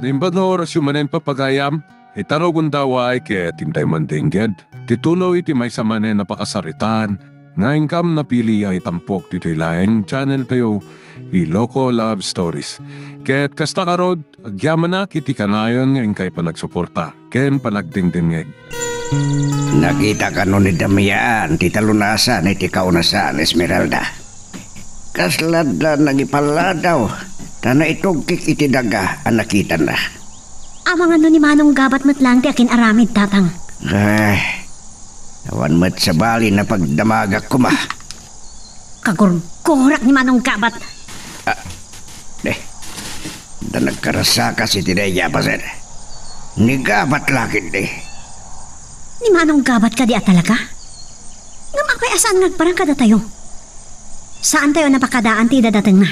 Nimbano orasyon manen papagayam, itaro kung daway kaya tintay mandingged. Titulo iti may sa manen napakasaritan, na income na pili ay tampok dito'y laing channel kayo, Iloko Love Stories. Kaya't kasta karod, agyaman na kiti kanayon ngayon kay panagsuporta, ken panagdingdingeg. Nakita ka nun ni Damian, ti talunasan, iti kaunasan, Esmeralda. Kaslad na nagipaladaw, tana itugkik iti daga, ang nakita na. Amang ano ni Manong gabat mo't lang ti akin aramid, tatang. Ay, awan mo't sa bali na pagdamagak ko ma. Kagurgurak ni Manong gabat. Da nagkarasaka si Tideya pa sir. Ni gabat lakit Ni Manong gabat ka di at talaga? Ngamakay asaan nagparang kada tayo? Saan tayo napakadaan ti dadateng na?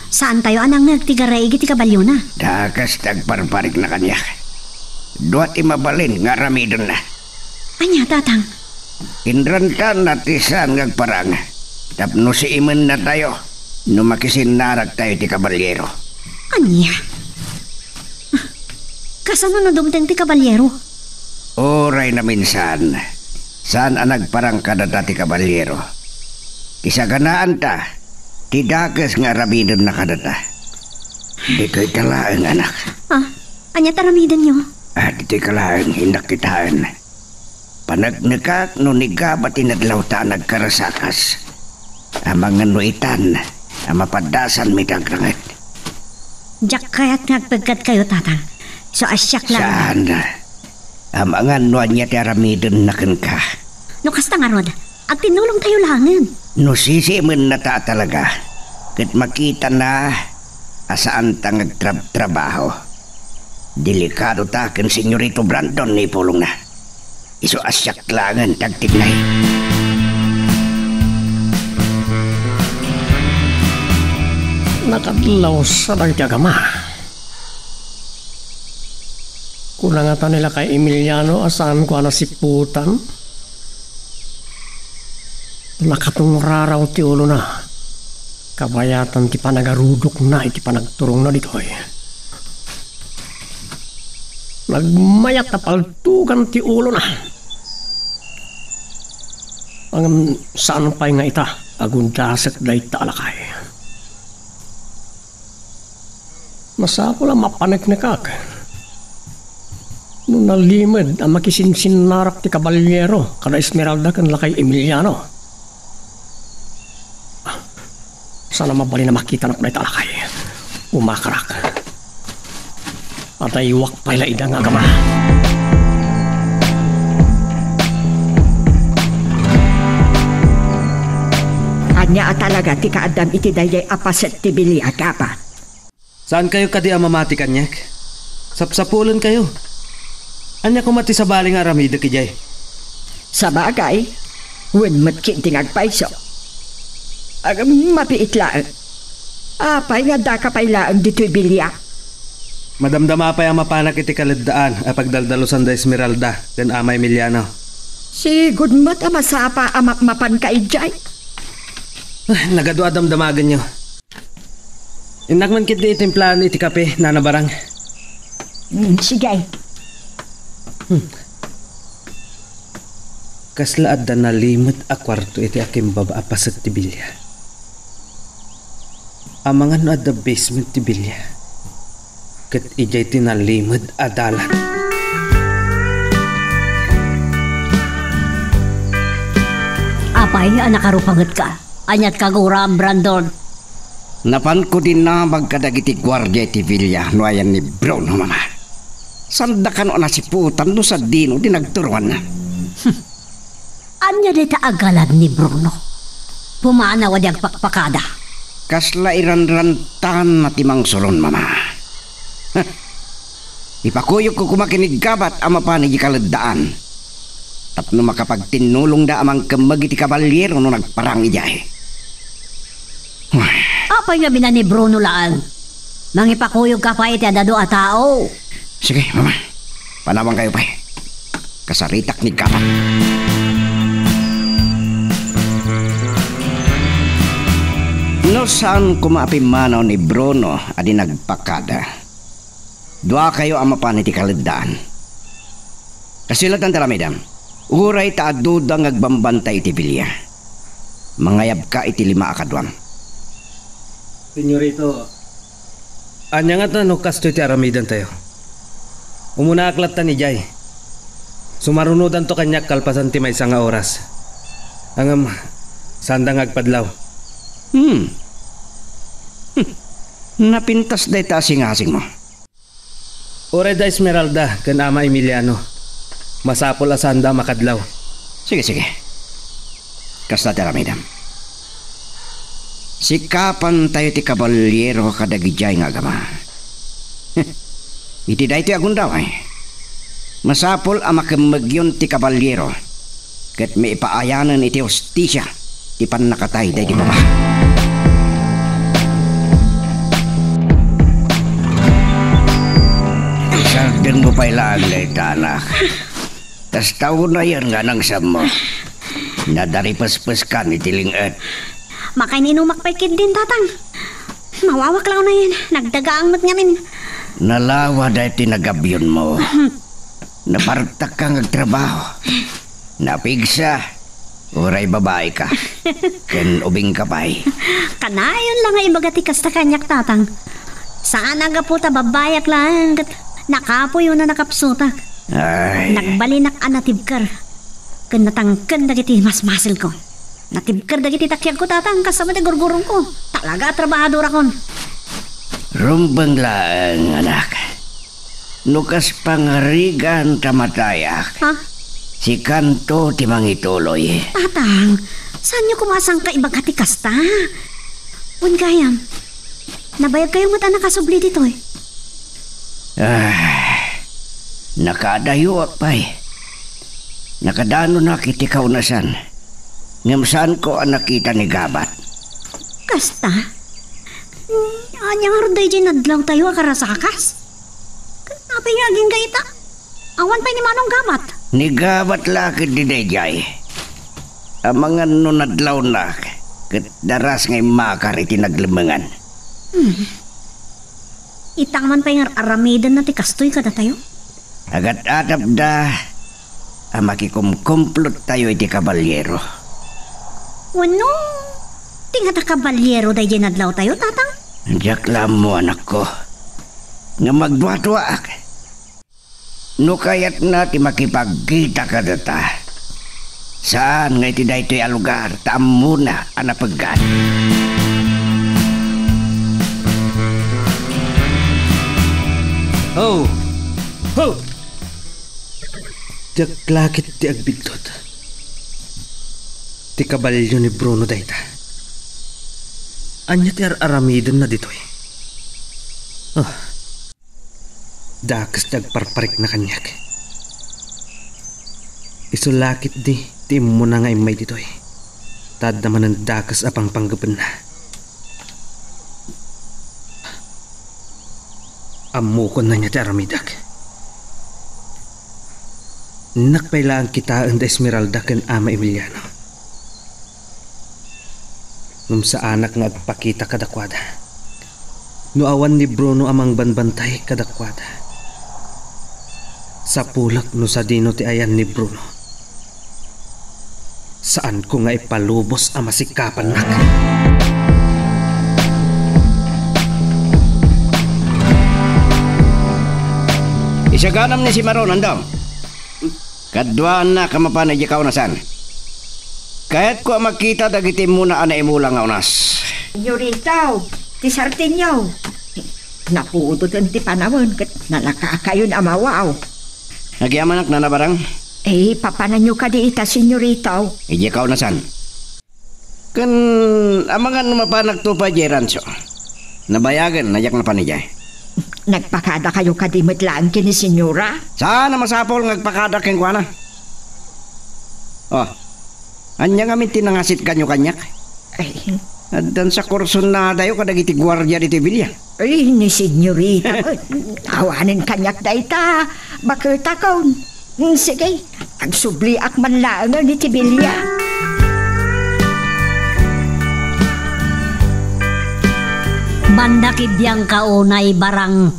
Saan tayo anang nagtigaray iti kabalyo na? Dakas tagparparik na kanya. Duat imabalin nga ramidon na. Anya, tatang? Indrantan natisan ngagparang. Tapno si imen na tayo. Numakisinarag tayo ti kabalyero. Anya? Kasano na dumteng ti kabalyero? Oray na minsan. Saan ang nagparang kadata ti kabalyero? Isaganaan ta. Tidakas nga ramidon na kadata. Di ko'y kalaang anak. Anya taramidan nyo? Dito'y kalaang hindak kitaan. Panagnagak no nigabat inadlaw ta nagkarasakas. Amang anuitan, mapadasan mitagrangat. Diyak kaya't nagpagkat kayo, tatang. So asyak lang. Saan? Amang anuan niya ti aramidon na ka. No kasta nga rod, ag tinulong tayo langin. No sisimen na ta talaga. Kat makita na asaan ta ngagtrabaho. Delikado ta kan Senyorito Brandon ni pulong na. Iso asyak langan tagtignay. Nakadlaw sa nagkagama. Kunangatan nila kay Emiliano asan ko na siputan. Nakatunguraraw ti ulo na. Kabayatan ti panagarudok na iti panagturong na ditoy. Nagmayat na paltugan ti ulo na. Ang saan pa'y nga ita, agundasak da ita alakay. Masako lang mapaneknekak. Nung nalimad ang makisinsinnarak ti kabalyero kada Esmeralda kan lakay Emiliano. Sana mabali na makita na ita alakay. Umakarak. At ay iwak pala ida nga gama. Anya talaga ti kaadam iti dayay apaset ti Bilya kapa. Saan kayo kadi amamati kanyak? Sapsapulan kayo. Anya kumati sa baling aramida kijay. Sa bagay, wen matkinting agpaiso. Agam mapiitlaan. Apay nga da kapailaan dito'y Bilya. Madamdama pa yung mapanak iti kaladaan ay pagdaldalusan da Esmeralda dan Ama Emiliano. Si Gudmat masapa mapan ka ijay. Nagadwa damdamagan nyo. Inakman kit di itimplaan iti kape, nanabarang. Sige. Kaslaad da nalimot a kwarto iti aking baba apasat ti Bilya. Amangan no at the basement ti Bilya. Kat ijay tinalimod adalan. Apay, nakarupangat ka. Anyat kaguram, Brandon. Napan ko din na magkadagiti gwardiya iti Villa no ayan ni Bruno mama. Sanda ka no nasiputan no sa dino di nagturuan na. Anya dita agalad ni Bruno. Pumana wadyag pakpakada. Kasla iranrantan na timang sulon mama. Ipakuyok ko kumakinig gabat ama panigi kaladaan. Tapno makapagtinulong da amang kamag iti kabalyero no nagparang ijay. Apay nga binan ni Bruno laan. Mangipakuyog ka pa iti adado a tao. Sige mama, panawang kayo pa. Kasaritak ni gabat. No saan kumapimanaw ni Bruno adi nagpakada. Dua kayo ang mapan iti kalagdaan. Kasilatan tala, madam. Uray ta aduda ngagbambantay iti bilya. Mangayab ka iti 5 akadwam. Senyorito, anya nga tanong kasto iti aramidan tayo. Umuna aklat ta ni Jay. Sumarunudan to kanyak kalpasan ti may nga oras. Angam, sandang agpadlaw. Napintas day ta asing-asing mo. Ore da Esmeralda kan ama Emiliano. Masapol asanda makadlaw. Sige. Kasta tala, madam. Sikapan tayo ti kabalyero kadagijay nga gama. Iti da iti agun daw ay. Masapol ang makamagyon ti kabalyero. Kat may ipaayanan iti hostisya ti panakatay day di baba. Sardin mo pa'y laglay, tanak. Tas tao na yan nga nang mo. Nadaripas-pas ka ni Tilingat. Makainumakpay din, tatang. Mawawak lang na yan. Nagdagaang mat ngamin. Nalawa dahil tinagabyon mo. Napartak kang agtrabaho. Napigsa. Uray babae ka. Ken ubing kapay. Kanayon lang ay ibagatikas ta kanyak, tatang. Saan aga po ta babayak lang. Nakapoy yun na nakapsutak. Ay. Nagbalinak anatibkar. Kanatangkan dagiti mas masil ko. Natibkar dagiti takyag ko, tatang. Kasama na gurgurong ko. Talaga trabahadora kon. Rumbang laang, anak. Nukas pangarigan tamatayak. Ha? Si Kanto timang ituloy. Tatang, saan nyo kumasang kaibag kasta? Unkayam, nabayag kayong mata nakasubli dito eh. Nakadayo pa'y. Nakadano na kiti kaunasan. Ngamsaan ko ang nakita ni Gabat. Kasta? Anyang aruday dyan nadlaw tayo akarasakas? Kapay nga aging gaita. Awan pa ni Manong Gabat. Ni Gabat lakit di Dejay. Ang mga nunadlaw na kat daras ngay makar iti naglemengan. Itang man pa yung aramidan na ti kastoy kada tayo. Agat atap da ang makikumkumplot tayo iti kabalyero. Wano? Tingata kabalyero day dyan nadlaw tayo, tatang? Diyak lang mo, anak ko. Nga magduwa-duwaak. No kaya't natin makipagkita ka data. Saan nga iti da ito'y alugar, taam muna ang napaggan. Oh! Oh! Diyak lakit ti agbidtot. Ti kabalyo ni Bruno dayta. Anya ti aramidan na dito eh. Oh. Dakas nagparparik na kanyak. Isulakit di, ti mo na nga imay dito eh. Tad naman ang dakas apang panggaban na. Amukon na niya ti aramidak. Nakpailaan kita ang Esmeralda ken ama Emiliano. Nung sa anak nga agpakita kadakwada. Nuawan ni Bruno amang banbantay kadakwada. Sa pulak no sa dino ti ayan ni Bruno. Saan ko nga ipalubos ang masikapan nak? Isaganam ni si Maron, andam. Kadwaan na kamapanay di kaunasan. Kahit ko makita dagiti muna ana imula nga unas. Senyorita, ti Sartinyo. Napuudot ang ti panawon kat nalakakayon amawaw. Nagyamanak na nabarang? Papanan nyo ka di ita, senyorita. Iji kaunasan. Kan amangan mapanag to pa Jeranso. Nabayagan, nayak na panijay. Nagpakada kayo kadimit lang kini senyora? Sana masapol ngagpakada keng kuana. Oh, anya nga minti nangasit kanyo kanyak. Dan sa kursun na dayo kadagiti gwardiya dito bilya. Ni senyorita. Awanin kanyak dayta. Bakit akon? Sige, agsubli ak man lang ni Tibilya. Bandakid yang kaunay barang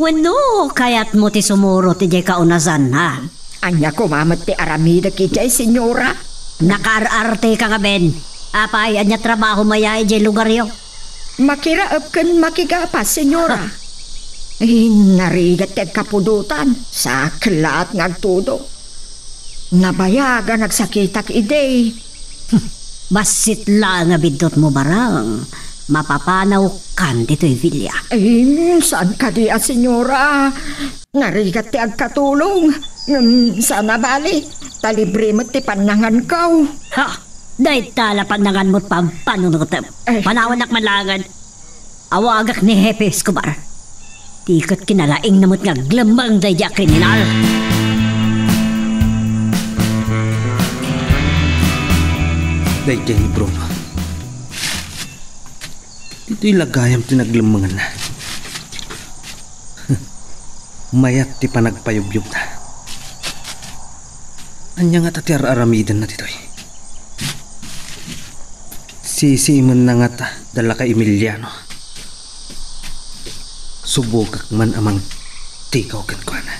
Wano, kaya't mo ti sumuro ti jay kaunasan, ha? Anya kumamat ti Aramida kijay, senyora. Nakaararte ka nga, Ben. Apay, anya trabaho maya jay lugar yo. Makiraap kan makigapas, senyora. Narigat ti kapudutan sa klat ngagtudo. Nabayaga nagsakitak ide. Basit lang nga bidot mo barang. Mapapanaw kan dito'y Villa. Saan ka di, senyora? Narigat ti agkatulong. Sana bali, talibre mo ti panangan kaw. Ha? Dahil tala panangan mo't pampanunod. Panawanak malangan. Awagak ni Hepe Escobar. Tikot kinalaing namot nga glambang dayja kriminal. Dahil ni Bruno. Dito'y lagayam tinaglamangan na. Mayat ti panagpayubyub na. Anya nga tati aramidan na dito'y. Sisiman na nga ta dala ka Emiliano. Subugak man amang tikaw kan ko na.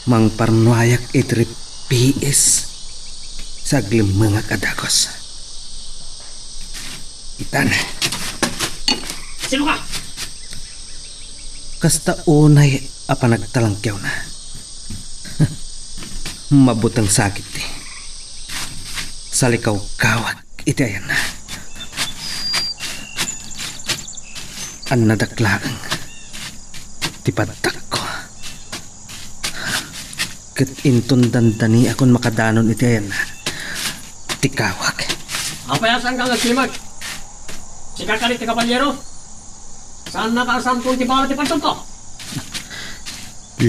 Mang parnuayak itrip PS sa mga kadagos. Itan. Sino ka? Kasta unay apa nagtalangkyaw na. Mabutang sakit eh. Salikaw kawag iti ayan na. Ang nadaklaang tipadak ko. Kat inton dandani akong makadanon iti ayan na. Tikawag. Apayasan kang nagsimag. Sika ka rin ti kabalyero. Saan nakasam kong ti bawat ti pansunto?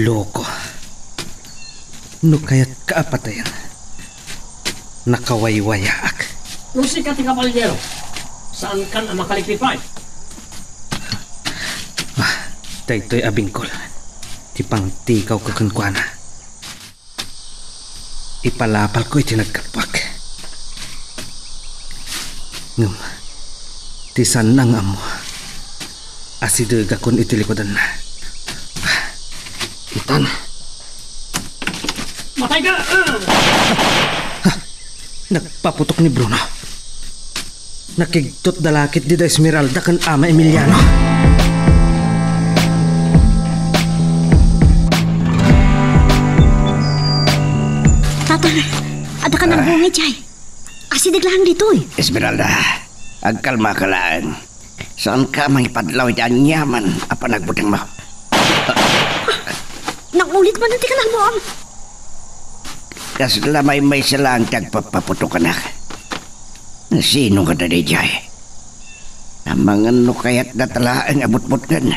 Loko. No kaya't kaapatayan. Nakawaywayaak. Nung sika ti kabalyero, saan kan ang makalikpipay? Daytoy abingkol. Ti pangtikaw kakunkwana. Ipalapal ko iti nagkapwak. Ngam, ti sanang amo. Asidaga kon iti likodan na. Itan. Matay ka! Nagpaputok ni Bruno. Nakigtot dalakit di da Esmeralda kan ama Emiliano. Tatang, ada ka ng bungit, Jay. Asidig lang dito eh. Esmeralda, agkalma ka lang. Saan ka may padlaw dyan yaman apa nagbutang mo? Nakulit man nanti ka lang mo, Kas lamay may silang tagpapaputok anak. Sino ka na di Jay? Namangan no kaya't natala ang abot-bot kan.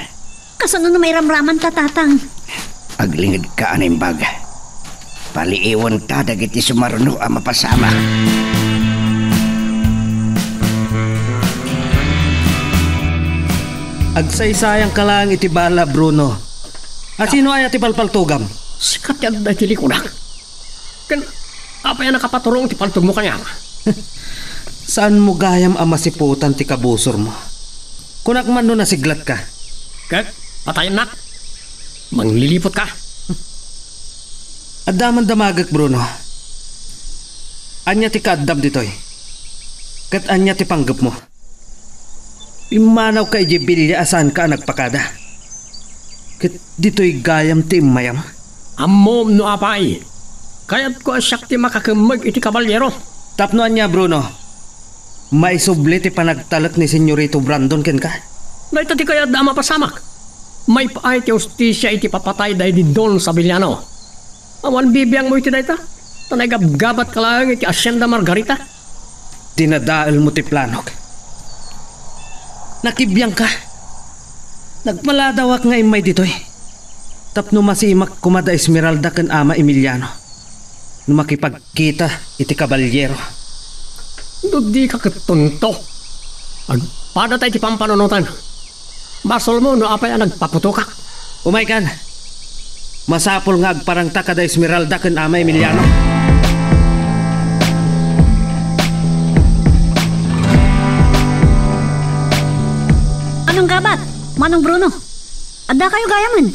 Kasano na may ramraman ta, tatang? Aglingid ka aning baga. Paliiwan ta dagiti sumarno ang mapasama. Agsaysayang ka lang iti bala, Bruno. At sino ay ati palpaltugam? Sikat yan na tili ko na. Kan, apa yan nakapaturong ti paltog mo kanya? Saan mo gayam ang masiputan ti kabusor mo? Kunak man no nasiglat ka. Kat, patayin nak. Manglilipot ka. Adaman damagak, Bruno. Anya ti kaadam ditoy. Kat anya ti panggap mo. Imanaw kay Jibilya asan ka nagpakada. Kat dito'y gayam ti mayam. Amom no apay. Kaya't ko asyak ti makakamag iti kabalyero. Tapnoan niya, Bruno. May subli ti panagtalak ni Senyorito Brandon ken ka. Naita ti kaya't da mapasamak. May paay ti ustisya iti papatay dahi di Don Sabiliano. Awan bibiyang mo iti dayta. Tanay gabgabat ka lang iti Hacienda Margarita. Dinadaal mo ti planok. Nakibiyang ka. Nagmaladawak nga imay ditoy. Tapno masimak kumada Esmeralda ken ama Emiliano. No makipagkita iti kabalyero. Di ka katunto. Agpada tayo ti pampanunutan. Basol mo no apay ang nagpaputukak. Umay kan. Masapol nga agparangta kada Esmeralda ken ama Emiliano. Anong gabat? Manong Bruno? Ada kayo gayaman.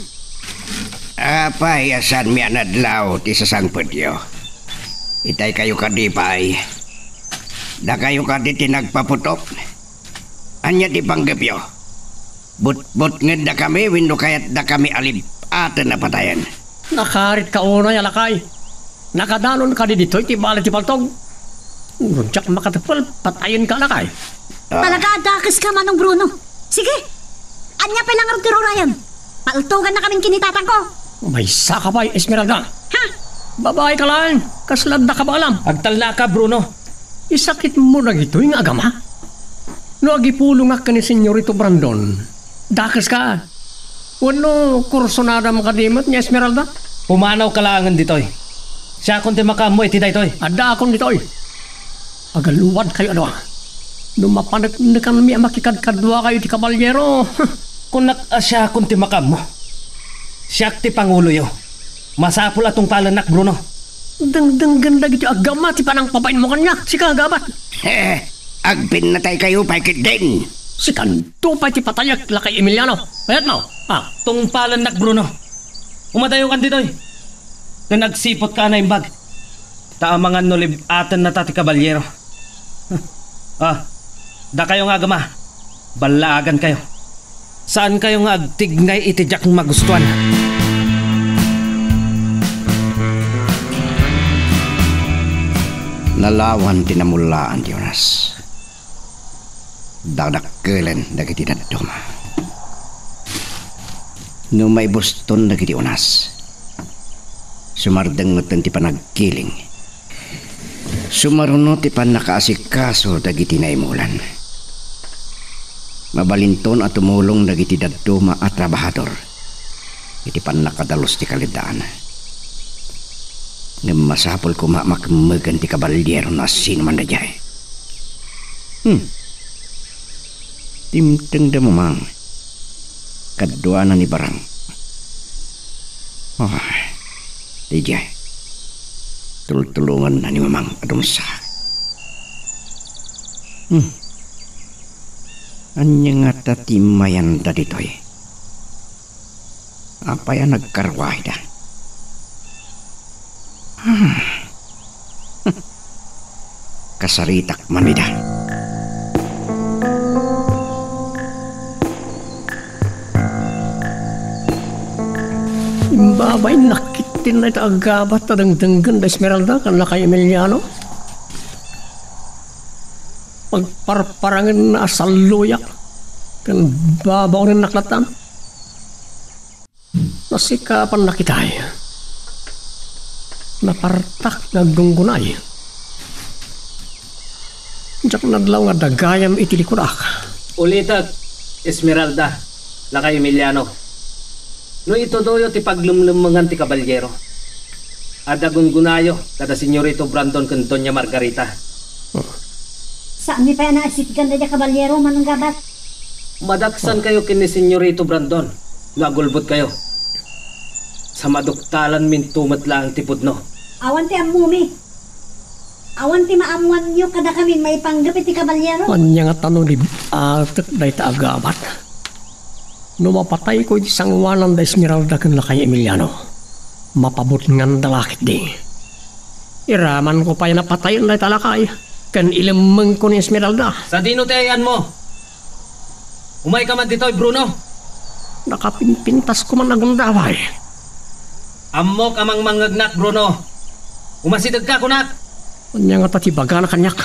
Pahiyasan mi anadlaw ti sasangpet yo. Itay kayo kadipay. Da kayo kaditi nagpaputok. Anya di panggapyo. But nged da kami, windo kayat da kami alib aten na patayan. Nakarit ka una yalakay. Nakadanon ka di dito, iti bala ti paltog. Rudyak makatapal, patayin ka lakay. Talaga adakis ka manong Bruno. Sige, anya pa lang tiro Ryan. Paltugan na kaming kinitatang ko. May saka ba, Esmeralda? Ha? Babae ka lang, kaslad na ka ba alam? Agtala ka, Bruno. Isakit mo na ito yung agama. No agipulong ka ni Senyorito Brandon. Dakas ka. Wano kursonada mo kadimot ni Esmeralda? Pumanaw kalangan ditoy. Siya kung timakam mo, iti daytoy. Ada akong dito agaluwad kayo ano. Numapanagnakan mi makikadkadwa kayo di kabalyero. Kung siya kung timakam mo. Siya ti Pangulo yo. Masapul atong palanak, Bruno. Dang ganda gitu agama ti panang papain mo kanya. Sika agabat. Agpin na tayo kayo, paikit din. Si kanto pa ti patayak lakay Emiliano. Ayat mo. Tong palanak, Bruno. Umadayo kan ditoy. Na nagsipot ka na imbag. Taamangan nolib atan na tati kabalyero. Da kayo nga agama. Balagan kayo. Saan kayo nga agtignay itidyak magustuhan? Nalawan tinamulaan ti Jonas. Dagdakkelan dagiti dadduma. No may buston dagiti Jonas. Sumardengoten ti panagkiling. Sumaruno ti panakaasikaso dagiti naimulan. Mabalinton at tumulong dagiti dadduma at trabahador. Iti panakadalos ti kalidaan. Ngem masapol ko makmagan ti kabalyero na sino man dayay. Timteng da mamang. Kadwa na ni barang. Dayay. Tulungan na ni mamang adumsa. Anya nga tatimayan da ditoy. Apa yan nagkarway da? Kasaritak manida. Babay nakitin na ito agabat na dangdanggan da Esmeralda kan lakay Emiliano. Pagparparangan na asaluyak kan babaw rin naklatan. Nasikapan nakitay. Napartak na gunggunay. Diyak nadlaw nga dagayam itilikurak. Ulitat, Esmeralda, lakay Emiliano. No ito doyo ti paglumlumangan ti kabalyero. Ada gungunayo, kada Senyorito Brandon kan Doña Margarita. Saan mi pa yan naisitgan na kabalyero manong gabat? Madaksan kayo kini Senyorito Brandon. Nagulbot kayo. Sa maduktalan min tumat lang tipod no. Awan ti amumi. Awan ti maamuan nyo kada kami may panggapit ti kabalyero. Kanya nga tanong ni atak da ita agabat. No mapatay ko di sangwanan da Esmeralda kan lakay Emiliano. Mapabot ngan dalakit di. Iraman ko pa yung napatayin da ita lakay. Kan ilamang ko ni Esmeralda. Sa dino tayan mo. Umay ka man ditoy, Bruno. Nakapinpintas ko man nagundaway. Amok amang mangagnak, Bruno. Umasidag ka, kunak. Kanya nga tatibaga na kanyak.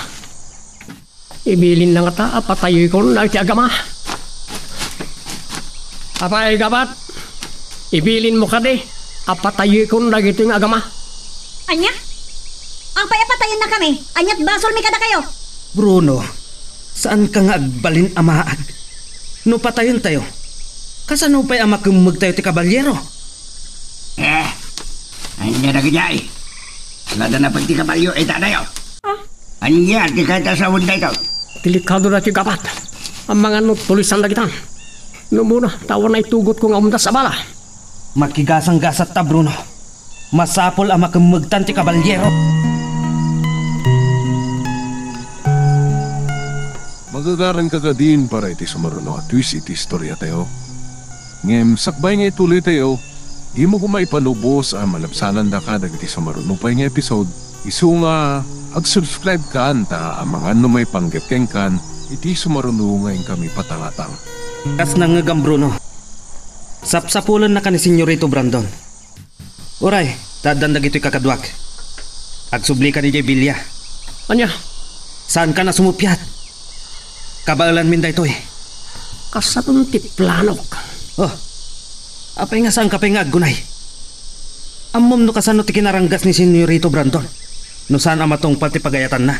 Ibilin na nga ta, apatayoy ko na iti agama. Apay gabat, ibilin mo ka di, apatayoy ko na iti agama. Anya? Ang payapatayin na kami, anya't basol mi kada kayo. Bruno, saan ka nga agbalin amaag? No patayon tayo. Kasano pa'y amakumag tayo ti kabalyero? Anya na kanyay. Lada na pag ti kabalyo, tadayo. Anya, ti kata sa wunda ito. Delikado na ti gabat. Ang mga tulisan na kita. No muna, tawa na itugot ko nga umdas sa bala. Makigasang gasat ta, Bruno. Masapol ang makumagtan ti kabalyero. Magagaran ka ka din para iti sumaruno at twist iti istorya tayo. Ngem sakbay nga ituloy tayo, di mo kumay panubos ang malabsanan da ka dagiti sa marunupay nga episode. Isu nga ag-subscribe ka ta ang mga numay panggepkeng kan iti sumarunungayin kami patangatang. Kas nangagam Bruno. Sapsapulan na ka ni Senyorito Brandon. Uray, dadandag ito'y kakadwak. Agsubli ka ni Jay Villa. Anya, Saan ka na sumupyat? Kabalan min da ito eh. kasatong ti planok. Oh, apay nga saan ka pa'y nga aggunay? Amom no kasano ti kinaranggas ni Senyorito Brandon. No saan amatong pati pagayatan na.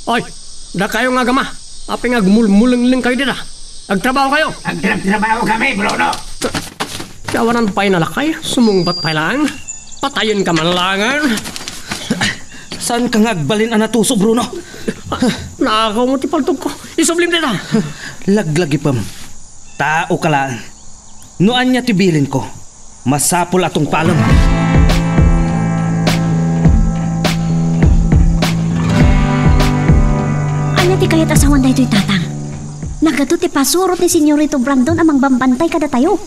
Oy, da kayo nga gama. Api nga gumulmuling kayo dito. Agtrabaho kayo. Agtrabaho kami, Bruno. Kawanan pa'y nalakay, sumungbat pa'y lang. Patayin ka man langan. Saan ka nga agbalin anatuso, Bruno? Nakakaw mo ti paltog ko. Isublim dito. Laglagi pam. Tao ka lang. Noan niya tibilin ko. Masapol atong palam. Anya ti kayat asawan da ito'y tatang. Nagato ti pasurot ni Senyorito Brandon amang bambantay kada tayo.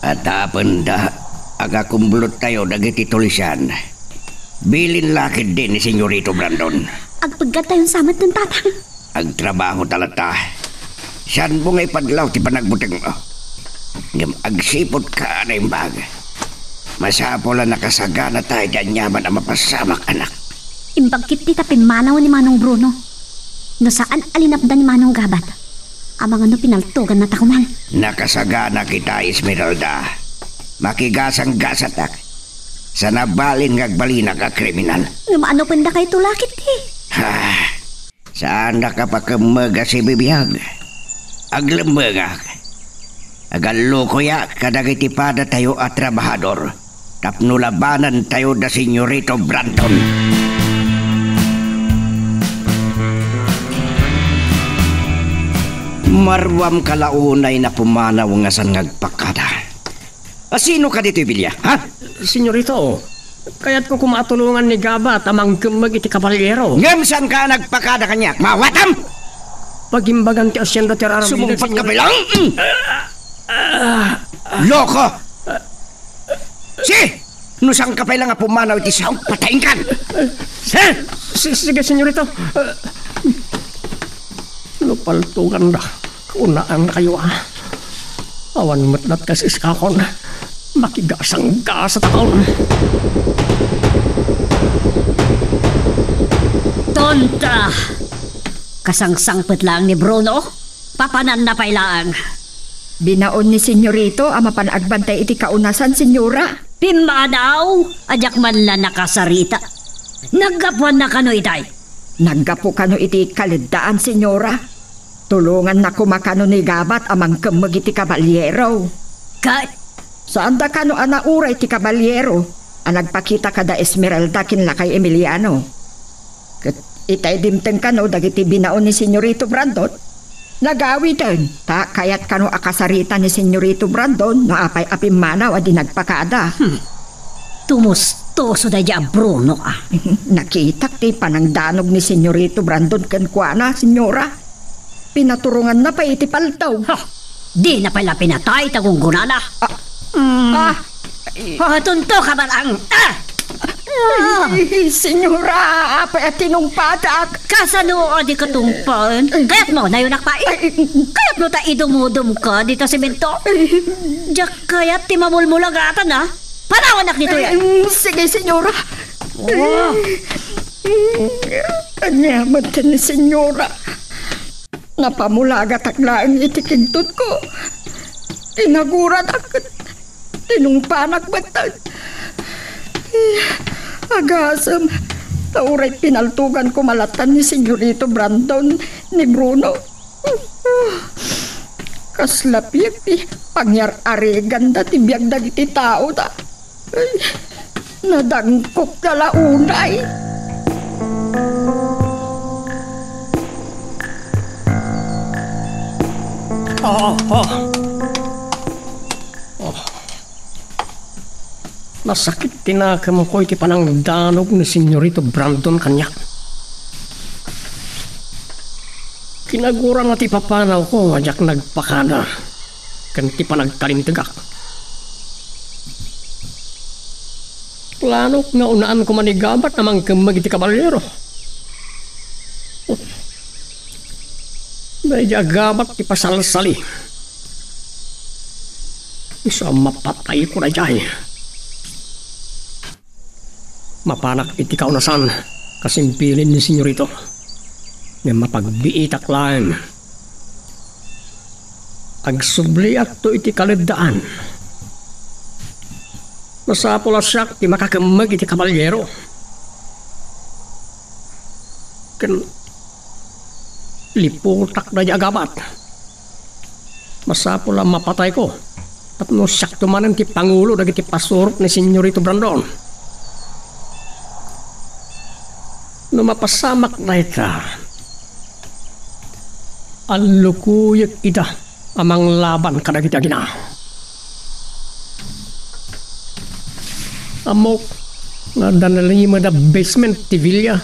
At tapon da, aga kumbulot tayo dagiti tulisan. Bilin lakid din ni Senyorito Brandon. Agpagkat tayong samat ng tatang. Agtrabaho talata. Saan mo nga ipadlaw ti panagbuteng mo? Ngam agsipot ka na yung bag. Masapola nakasagana tayo dyan yaman ang mapasamak anak. Imbagkit ti tapimanaw ni Manong Bruno. No saan alinapdan ni Manong Gabat. Amang ano pinaltugan na takuman. Nakasagana kita, Esmeralda. Makigasang gasatak. Sa nabalin ngagbalina ka kriminal. Ngumano panda kayo tulakit eh. Ha, saan na kapakamaga si bibiyag? Aglamagak. Agalukoya kadagiti pada tayo at trabahador. Tapnulabanan tayo da Senyorito Brandon. Marwam kalaunay na pumanaw nga san ngagpakada. Sino ka dito, Bilya? Ha? Senyorito, kaya't ko kumatulungan ni Gabat amang kumag iti kabalyero. Ngam saan ka nagpakada kanyak? Mawatam! Pagimbagan ti asyenda ti Aramida. Sumumpat ka bilang? Loko! Si! Nusang ka pala nga pumanaw iti saong patayin kan! Sige, senyorito. Lupaltugan da. Kunaan kayo ah. Awan matlat kasi iskakon. Makigasang gas sa taon. Tonta! Kasangsangpet lang ni Bruno. Papanan na pailaan. Binaon ni Senyorito ang mapanagbantay iti kaunasan, Senyora. Pimadaw! Ajak man la nakasarita. Naggapuan na kano itay. Naggapo kano iti kalidaan, Senyora. Tulungan na kumakano ni Gabat amang kumag iti kabalyero. Kat! Saan da kano anauray ti kabalyero? Ang nagpakita kada Esmeralda kinla kay Emiliano. Kat itay dimteng kano dagiti binaon ni Senyorito Brandon. Nagawi din. Ta kayat kano akasarita ni Senyorito Brandon na apay-apim manaw adi nagpakada. Tumustoso da dya Bruno ah. Nakitak ti panangdanog ni Senyorito Brandon kenkwana, Senyora. Pinaturungan na pa iti paltaw. Ha! Di na pala pinatay tagong gunana. Tunto ka ba lang? Senyora, apay at tinungpadak. Kasano di katungpan? Kaya't mo na yun nakpai. Kaya't mo ta idumudum ka dito si Bento. Diyak kaya't timamulmulagatan ha. Panawanak nito yan. Sige, Senyora. Oh. Kanyaman ni Senyora. Napamulagat aklaan itikigtot ko. Inagurat akit. Tinungpanak batag. Agasam. Tauray pinaltugan ko malatan ni Senyorito Brandon ni Bruno. Kaslapyek pangyar-arigan da tibiyag dagiti tao da. Ay, nadangkok na launay. Nasakit tinakam ko iti panangdanog ni Senyorito Brandon kanyak. Kinagura nga ti papanaw ko ajak nagpakada. kan ti panagkalintagak. Plano nga unaan ko manigabat namang kamag iti kabalyero. Dahil agabat ti pasalsali. Isa mapatay ko na dyan. Mapanak iti kaunasan kasimpilin ni senyorito. Nga mapagbiitak lang. Agsubli at to iti kalidaan. Masapula siya ti makakamag iti kabalyero. Kan liputak na agabat. Masapula mapatay ko. At no siyak tumanan ti Pangulo dagiti pasurok ni Senyorito Brandon. No mapasamak na ita. Alukuyag ida amang laban kadagiti agina. Amok nga danalima da basement ti Villa.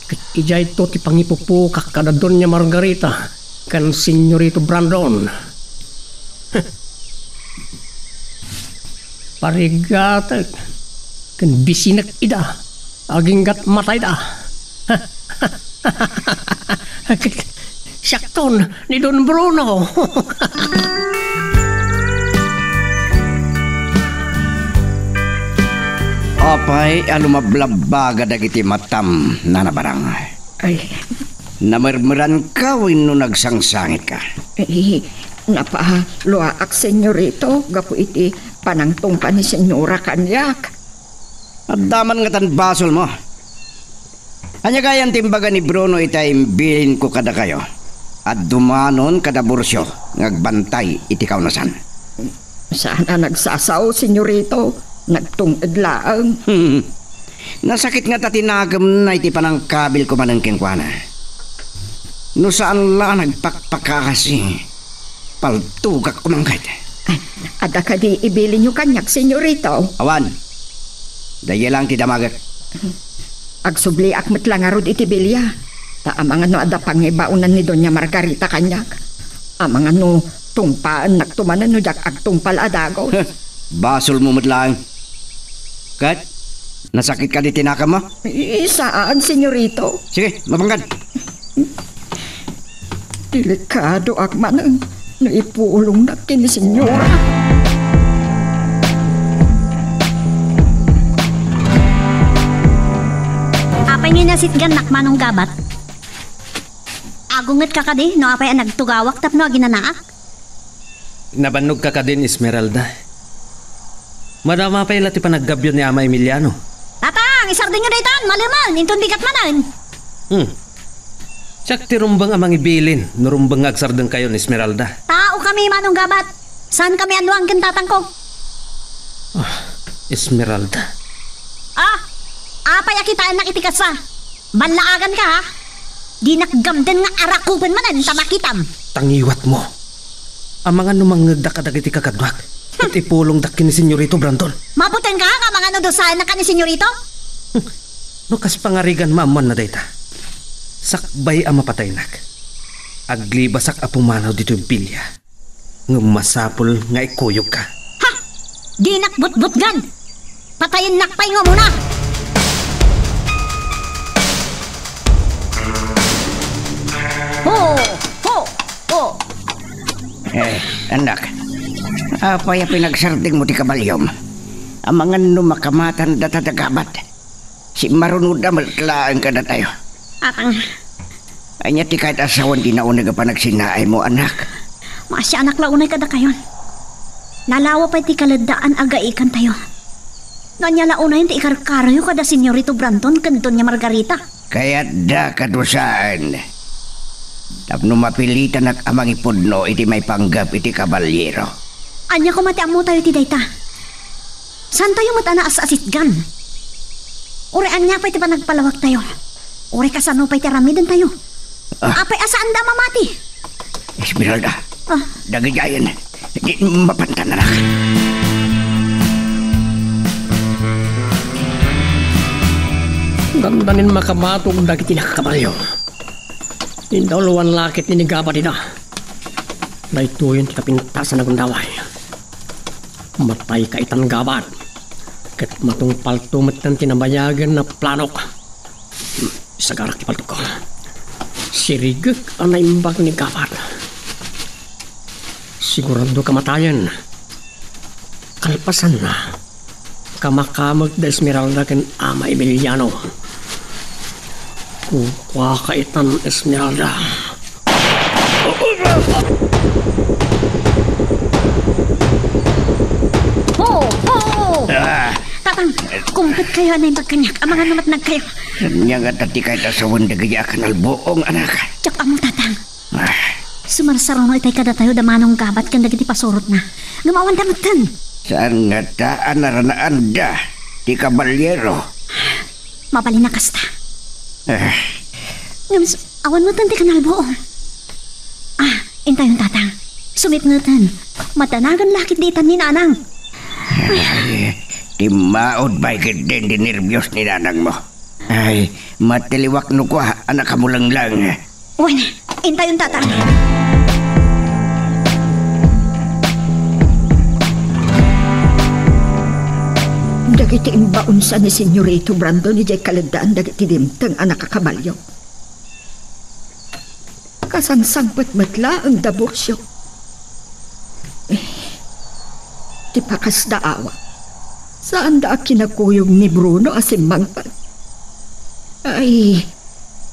Kat ijay to ti pangipupukak kada Doña Margarita kan Senyorito Brandon. Parigata kan bisinak ida aginggat matay da. Sakton ni Don Bruno. Apay alumablabaga dagiti matam na nabarang. Ay, Namermeran ka wenno nagsangsangit ka. luaak senyorito, gapu iti panangtong pa ni senyora kanyak. Abdaman nga tan basol mo. Anya kayan timbaga ni Bruno itay imbilin ko kada kayo. At dumanon kada bursyo ngagbantay iti kaunasan. Sana nagsasaw senyorito, nagtungod laang. Nasakit nga tatinagam na iti panangkabil ko manang kengkwana. No saan la nagpakpakakasi. Paltugak kumangkait. Ada ka di ibilin nyo kanyak senyorito. Awan. Daya lang ti damagak. Agsubli akmet lang arod iti bilya. Ta amang ano ada pangibaunan ni Doña Margarita kanyak. Amang ano tungpaan nagtumanan no jak agtungpal adago. Basol mo madlang. Kat, nasakit ka di tinakam mo? Saan senyorito? Sige, mabanggan. Delikado akman no ipulong na kini senyora. Apay nga nasitgan nakmanong gabat. Agunget ka ka di, no apay ang nagtugawak tapno ginanaak. Nabanog ka din, Esmeralda. Madama pa ilati pa naggabyon ni Ama Emiliano. Tatang, isardin nyo daytan, malaman, inton bigat manan. Siyak ti rumbang amang ibilin, nurumbang agsardeng kayo ni Esmeralda. Tao kami manong gabat. Saan kami anuang kintatang ko? Esmeralda. Apay akitaan nakitikas sa. Banlaagan ka ha. Di nakgamden nga arakupan manan tamakitam. Tangiwat mo. Amang ano mangagda ka dagiti kakadwak. At ipulong dakin ni Senyorito Brandon. Mabutin ka nga mga nudosahan na ka ni senyorito? No kas pangarigan maaman na dayta. Sakbay ang mapataynak. Aglibasak apumanaw dito yung pilya. Ng masapol nga ikuyog ka. Ha! Di nakbutbutgan! Patayin nakpay nga muna! Ho! Ho! Ho! Anak. Apay pinagsarding mo ti kabalyom. Ang mga numakamatan datadagabat. Si marunuda malklaan ka na tayo. Atang, Anya ti kahit asawan di naunag pa nagsinaay mo, anak. masya anak launay kada kayon. Nalawa pa ti kaladaan agaikan tayo. Nanya launay ti ikarkarayo kada senyorito Brandon kanton niya Margarita. Kaya da kadusaan. Tapno mapilitan at amang ipudno iti may panggap iti kabalyero. Anya ko mati amo tayo ti dayta. San tayo matana as asitgan? Ore anya pa iti pa nagpalawag tayo. Ore kasano pa iti ramidan tayo. Apay asaan da mamati? Esmeralda, dagayayan. Di mapantan na. Dandanin makamatog dagiti nakakabalyo. Indawluan lakit ni gabat ina. Dahito yun ti kapintasan na gundaway. Matay ka itan gabat. Kat matong palto matan tinabayagan na planok. Sagarak ti palto ko. Sirigag ang naimbag ni gabat. Sigurado kamatayan. Kalpasan na. Kamakamag da Esmeralda ken Ama Emiliano. Kukwa ka itan Esmeralda. Tatang, kumpit kayo na yung pagkanyak. Ang mga namat kayo. Nya nga tati kay tasawon dagaya kanal buong anak. Tsak among tatang. Sumarsaro no itay kada tayo damanong gabat kan dagiti pasurot na. Gumawan damatan. Saan nga taan naranaan da? Ti kabalyero. Mabali na kasta. Awan mo tan ti kanal buong. Intay yung tatang. Sumit ngatan. Matanagan lakit di tan ni nanang. Ti maod ba ikit din di nervyos ni nanang mo? Ay, matiliwak no ko anak ka mo lang. Wan, intay yung tatang. Dagiti imbaunsa ni Senyorito Brandon ni Jay kaladaan dagiti dimteng anak kakabalyo. Kasangsangpat matla ang daborsyo. Ti pakas daawa. Saan da kinakuyog ni Bruno asimbangpad? Ay,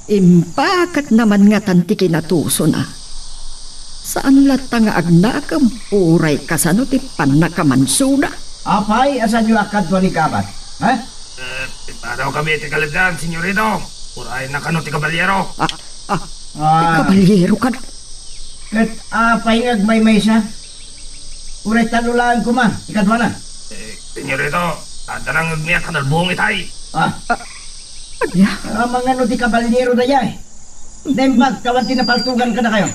impakat naman nga tanti kinatuso na. Saan lata nga agnak ang puray kasano ti panakamansuna? Apay, asan yung akad ni kabat? Ha? Paraw kami ti kaladaan, senyorito. Uray na kano ti kabalyero. Ti kabalyero ka na. Kat apay ngag may siya? Uray tanulaan ko man, ikadwa na. Senyorito, tadanang agniya kanal buong itay. Mga no ti kabalyero na yan. Dembag, kawan tinapaltugan ka na kayo.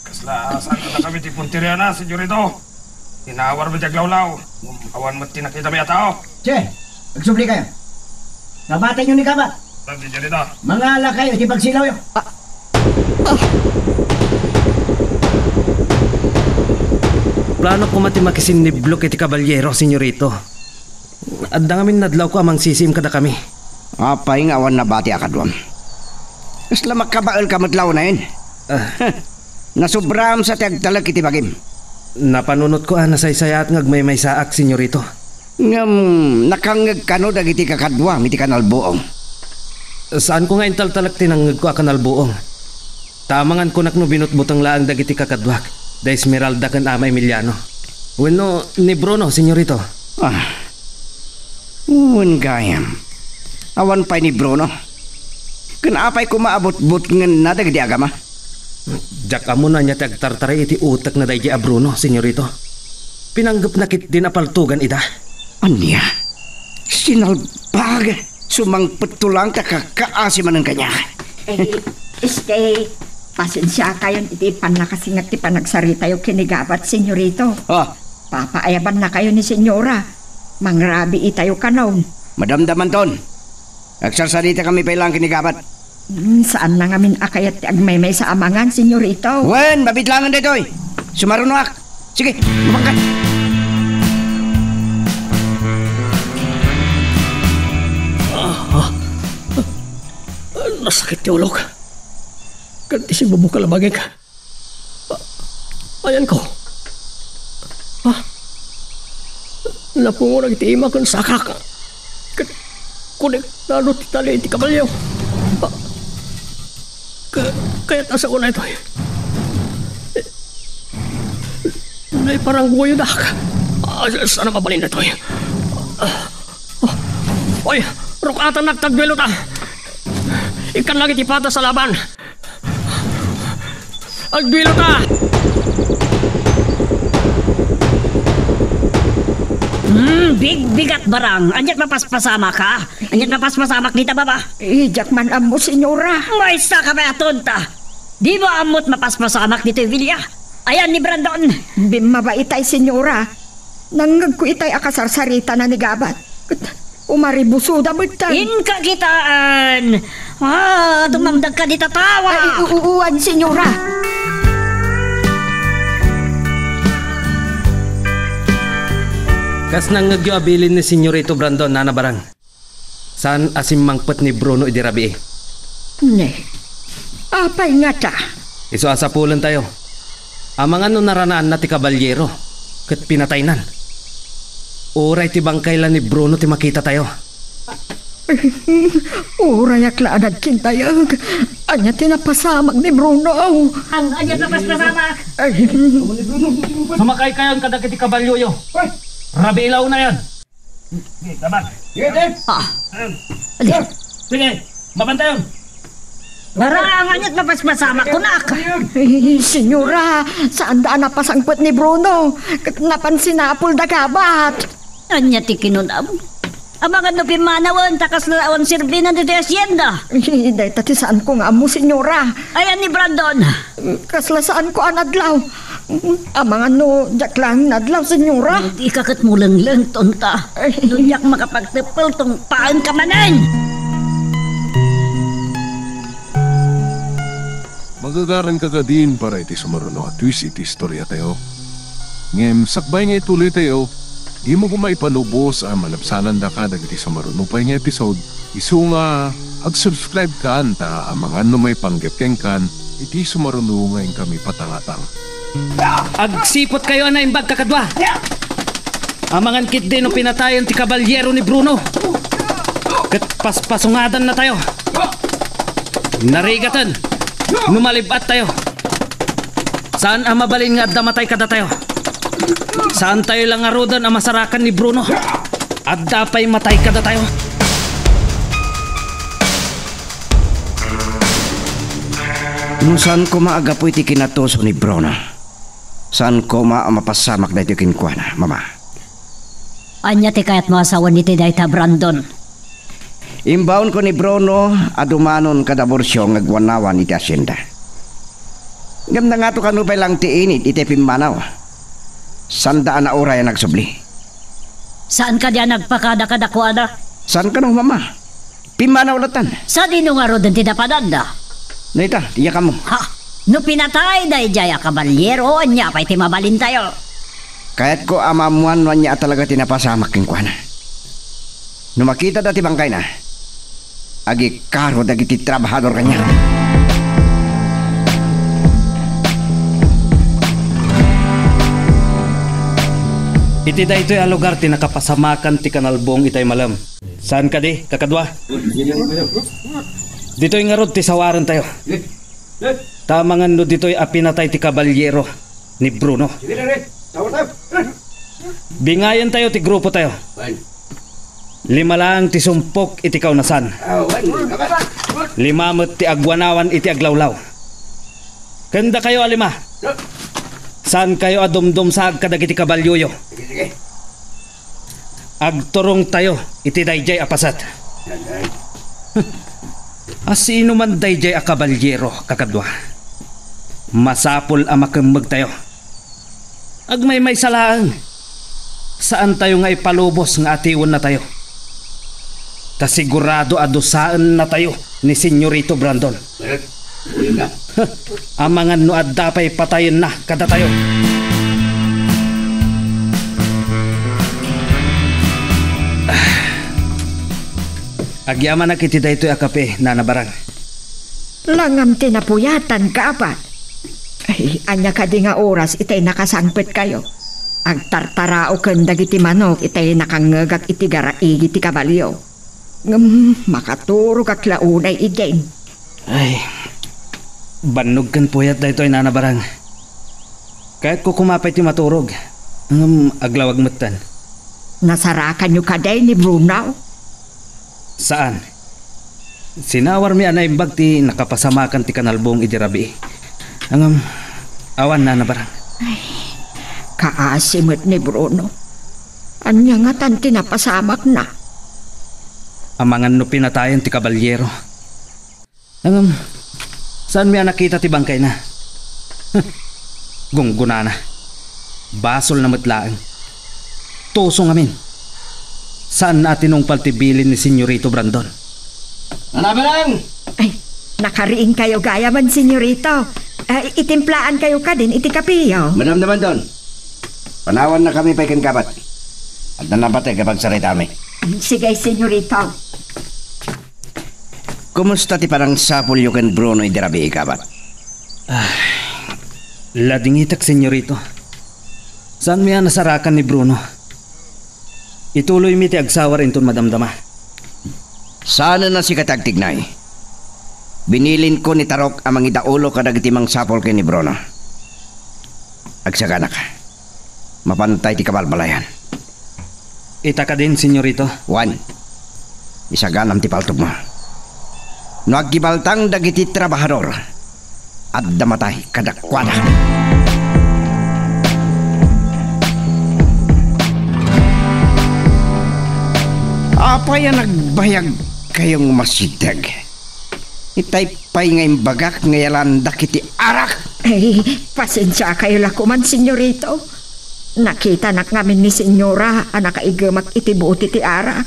Kasla, saan ka na kami ti puntirya na, senyorito? Tinawar mo jaglawlaw. Awan mo tinakita mo yatao. Che, magsubli kayo. Kabatay nyo ni kabat. Senyorito. Mga ala kayo, di pagsilaw yun. Plano ko mati makisiniblo kiti kabalyero, senyorito. Adda ngamin nadlaw ko amang sisim kada kami. Apay nga awan na bati akadwam. Kasla makabaal ka matlaw na yun. Nasubram sa tagtalag kiti bagim. Napanunot ko nasaysayat ngagmay may saak, senyorito. Ngam, nakangag kano dagiti kakadwa, miti kanal buong. Saan ko nga intal-talak tinangag ko akanal buong? Tamangan ko nakno binutbutang laang dagiti kakadwak. Da Esmeralda kan Ama Emiliano. Bueno, ni Bruno, senyorito. Gayam. Awan pa ni Bruno. Kanapay ko maabot-but ng nadagdi agama. Jak amo na niya tagtartaray iti utak na dahi a Bruno, senyorito. Pinanggap na kit din apaltugan ida. Anya? Sinalbag. Sumangpet tulang kakakaasiman ng kanya. Pasensya kayo iti panakasingat ti panagsarita yung kinigabat, senyorito. Papaayaban na kayo ni senyora. Mangrabi itayo kanaw. Madamdaman ton. Agsarsalita kami pa ilang kinigabat. Saan na ngamin akayat ti agmaymay sa amangan, senyorito? Wen, mabitlangan ditoy. Sumarunuak. Sige, mabangkat. Nasakit yung ulog. Ganti si bubuka labagay ka. Ayan ko. Napungo nagtiima kang sakak. Kunik lalo titali iti kabalyo. Kaya tasa ko na ito. May parang guwayo na. Sana mabalin na ito. Oy, rukatan nagtagwilo ta. Ikan lagi tipata sa laban. Agduelo ta! Bigat barang. Anjak mapaspasama ka. Anjak mapaspasamak dita baba. Jak man amo, senyora. May sa ka ba atonta? Di ba amot mapaspasamak dito, Villa? Ayan ni Brandon. Bimabaitay, senyora. Nanggag ko itay akasarsarita na ni Gabat. Umaribusuda mo ito. Inka kitaan. Tumamdag ka dita tawa. Ay, uuwan, senyora. Kas nangagyo abilin ni Senyorito Brandon, nanabarang. Saan asim mangpet ni Bruno idirabi eh? Ne, apay nga ta? Iso asapulan tayo. Amang ano naranaan na ti kabalyero, kat pinataynan. Oray ti bangkay ni Bruno ti makita tayo. Urayak la nagkintayag. Anya tinapasamag ni Bruno. Ang anya papasamak. Ay, Sumakay kayo ang kadagit ti kabalyoyo. Rabi ilaw na yan. Sige, mabantayon. Marangan niya't mapaspasamak ko na ka. ay, senyora, saan daan napasangpot ni Bruno? Kat napansin na apul dagabat. Anya ti kinunam. Abangan no pimanawan, takas na awan sirbinan dito asyenda. Hindi, tati saan ko nga mo, senyora? Ayan ni Brandon. Kasla saan ko anadlaw? Amang ano, jak lang nadlaw, senyora. Hindi kakat mo lang tonta. Nunyak makapagtipil tong paan ka manan. Magagaran ka din para iti sumaruno at twist iti istorya tayo. Ngem, sakbay nga ituloy tayo, di mo kumaipalubos ang manapsalan da ka dagiti sumaruno pa nga episode. Isu nga, ag-subscribe ka anta ang mga ano may panggepkeng kan, iti sumaruno ngayon kami patangatang. Agsipot kayo na imbag kakadwa. Amangan kit din o pinatayan ti kabalyero ni Bruno. Kat paspasungadan na tayo. Narigatan. Numalibat tayo. Saan ang mabalin nga damatay kada tayo? Saan tayo lang arudan ang masarakan ni Bruno? At dapay matay kada tayo. Nung saan ko maagapoy ti kinatoso ni Bruno? Saan ko mapasamak na iti kinkwana, mama? Anya ti kayat masawan ni ti dayta Brandon. Imbaon ko ni Bruno, adumanon kadaborsyo ngagwanawan iti asyenda. Ngam na nga to kanupay lang ti init iti pimmanaw. Sandaan na oray ang nagsubli. Saan ka diyan nagpakada-kadakwada? Saan ka nung mama? Pimmanaw latan. Sa dinungaro din ti napadanda. Naita, tiya ka mo. Ha? No pinatay day jaya kabalyero, anya pa'y ti mabalin tayo. Kahit ko amamuan niya talaga tinapasamak kinkwana. No makita dati bangkay na, agi karo dagiti trabahador kanya. Iti da ito'y alugar ti nakapasamakan ti kanalbong itay malam. Saan ka di, kakadwa? Dito'y nga rod ti sawaran tayo. Tamangan no dito'y apinatay ti kabalyero ni Bruno. Bingayan tayo ti grupo tayo. 5 lang ti sumpok iti kaunasan. 5 ti agwanawan iti aglawlaw. Kanda kayo 5. Saan kayo adumdum sa agkadag iti kabalyoyo? Agturong tayo iti dayjay apasat. Asino man dayjay a kabalyero kakadwa. Masapol a makemmeg tayo. Agmay salaan. Saan tayo nga ipalubos nga atiwan na tayo? Kasigurado adusaan na tayo ni Senyorito Brandon. Amangan no adapay patayin na kada tayo. Agyaman na kiti daytoy akape, nanabarang. Langam tinapuyatan ka apat. Ay, anya ka di nga oras itay nakasangpet kayo. Agtartarao ken dagiti manok itay nakangagak iti garaig iti kabalyo. Makaturo kak launay ijen. Ay, banog kan puyat daytoy nanabarang. Kahit ko kumapay ti maturog, aglawag matan. Nasarakan nyo kaday ni Bruno? Saan? Sinawar mi anay imbag ti nakapasamakan ti kanalbong iti rabi. Awan nanabarang. Ay, kaasimot ni Bruno. Anya nga tan tinapasamak na. Amangan no pinatayan ti kabalyero. Saan mi nakita ti bangkay na? Gungguna na. Basol na matlaang. Tusong amin. Saan natin nung paltibilin ni Senyorito Brandon? Nanabarang! Ay, nakariing kayo gaya man, senyorito. Itimplaan kayo ka din, iti kapiyo. Madam naman doon. Panawan na kami pa ikan kabat. At nanapatay kapag sarita mi. Sige, senyorito. Kumusta ti parang sapul yung kan Bruno idirabi ikabat? Ladingitak, senyorito. Saan miya nasarakan ni Bruno? Ituloy mi ti agsawar inton madamdama. Sana na si katagtignay. Binilin ko ni Tarok amang idaulo kadagtimang sapol kay ni Bruno. Agsagana ka. Mapantay ti kabalbalayan. Ita ka din, senyorito. Juan, isaganam ti paltog mo. No aggibaltang dagiti trabahador at damatay kadakwada. Apa yan nagbayag kayong masidag? Itay pay ngayong bagak ngayalan dakiti arak. Ay, pasensya kayo lakuman, senyorito. Nakita na ngamin ni senyora anak kaigamak iti buti ti ara.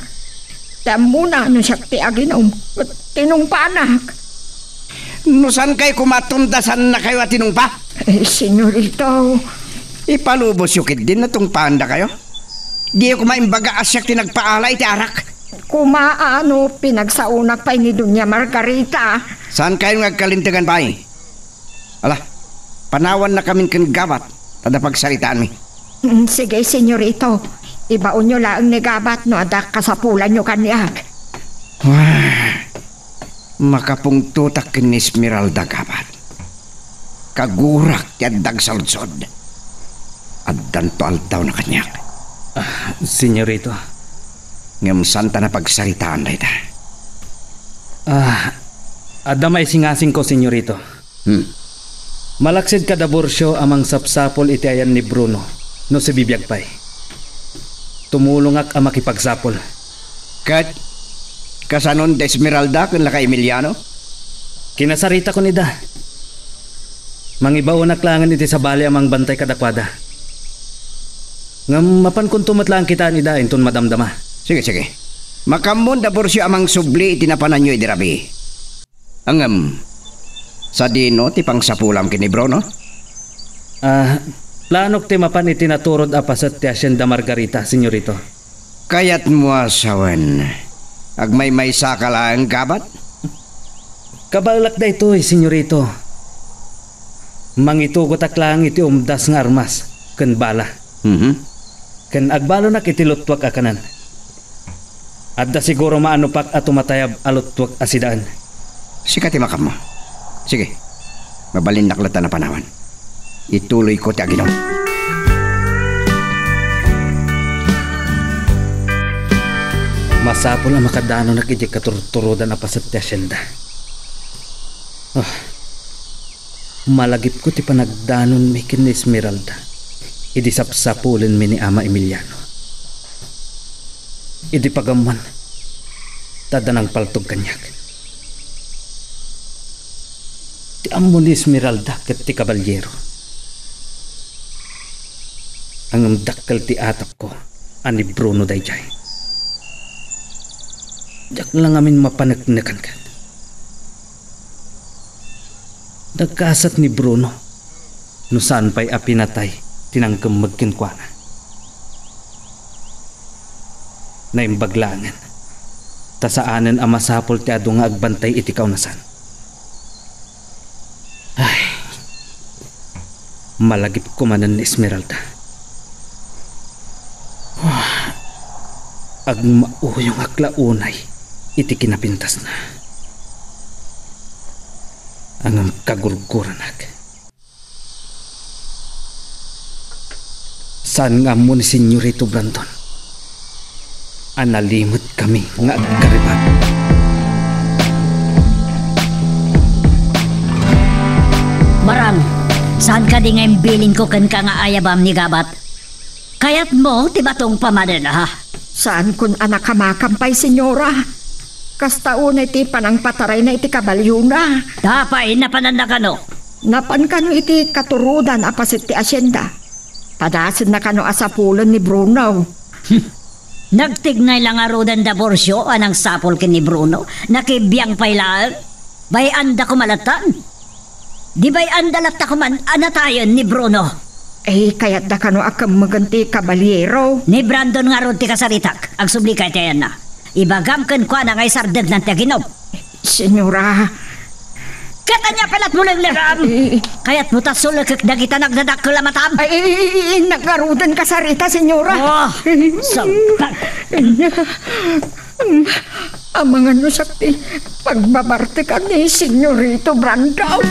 Tamuna no siya ti aginom. Tinungpanak. No saan kayo kumatundasan na kayo at tinungpa? Senyorito. Ipalubos yukid din na tong panda kayo. Di ako maimbaga asyak tinagpaalay ti arak. Kumaano pinagsaunak pa ni Dunya Margarita. Saan kayo nagkalintigan pa eh? Ala, panawan na kaming kan gabat. Tada pagsalitaan mi. Sige, senyorito. Ibaon nyo lang ni gabat no adak kasapulan nyo kanya. Makapungtutak ni Esmeralda gabat. Kagurak ti addag saludsod. Addan to altaw na kanyak. Senyorito. Ngam santa na pagsalitaan na ita. Adamay singasing ko, senyorito. Malaksid kada borsyo amang sapsapol iti ayan ni Bruno no si bibiyag pay. Tumulungak ang makipagsapol. Kat, kasanon de Esmeralda kun laka Emiliano? Kinasarita ko nida. Mangibaw naklangan iti sa bali amang bantay kadakwada. Ngam mapan kung tumatlang kita nida inton madamdama. Sige, sige. Makamon da borsyo amang subli itinapanan nyo idirabi. Angam, sa dino ti pang sapulam kini Bruno? Planok ti mapan itinaturod apasat ti Hacienda Margarita, senyorito. Kayat mo asawan. Agmay may sakala ang gabat? Kabalak da ito senyorito. Mangitugot aklang iti umdas nga armas, ken bala. Ken agbalo nak iti lutwak akanan. Adda siguro maanupak at tumatayab alutwak asidaan. Sikati makam mo. Sige, mabalin naklatan na panawan. Ituloy ko ti aginom. Masapol ang makadano na kiti katurturodan na pasat ti Hacienda. Malagip ko ti panagdanon mi kin Esmeralda. Idi sapsapulin mi ni Ama Emiliano. Idi pagaman tadanang paltog kanyak. Ti amo ni Esmeralda ket ti kabalyero. Ang dakkel ti atap ko ani Bruno dayjay. Dak lang amin mapanagnakan ka. Dagkasat ni Bruno no saan pa'y apinatay tinanggam magkinkwana. Naimbaglangan tasaanan ang masapol ti adu nga agbantay iti kaunasan. Ay, malagip ko manan ni Esmeralda. Agmauyong aklaunay iti kinapintas na. Ang kagurguranak. Saan nga mo ni Senyorito Brandon? Analimot kami nga agkaribat. Marang, saan ka di ngayong bilin ko kan ka nga ayabam ni Gabat? Kaya't mo, tibatong pamanin ha? Saan kun anak kamakampay, senyora? Kastaunay ti panang pataray na iti kabalyo na. Tapay na panandakano. Napan kano iti katurudan apasit ti Hacienda. Padasin na kano asapulon ni Bruno. Nagtignay lang arudan da borsyo anang sapol kin ni Bruno. Nakibiyang pailaan. Bay anda kumalatan. Di bay anda latta kuman anatayon ni Bruno. Kaya't da kano akam maganti kabalyero. Ni Brandon nga ron ti kasaritak. Ang subli kay tayan na. Ibagam ko na ngay sardag ng taginom. Senyora, Katanya palat mo lang lagam. Kaya't mo tasulagak na kita nagdadak ko lamatam. nagarudan ka sarita, senyora. Oh, sabag. Ang mga nusakti, pagbabarte ka ni Senyorito Brandon.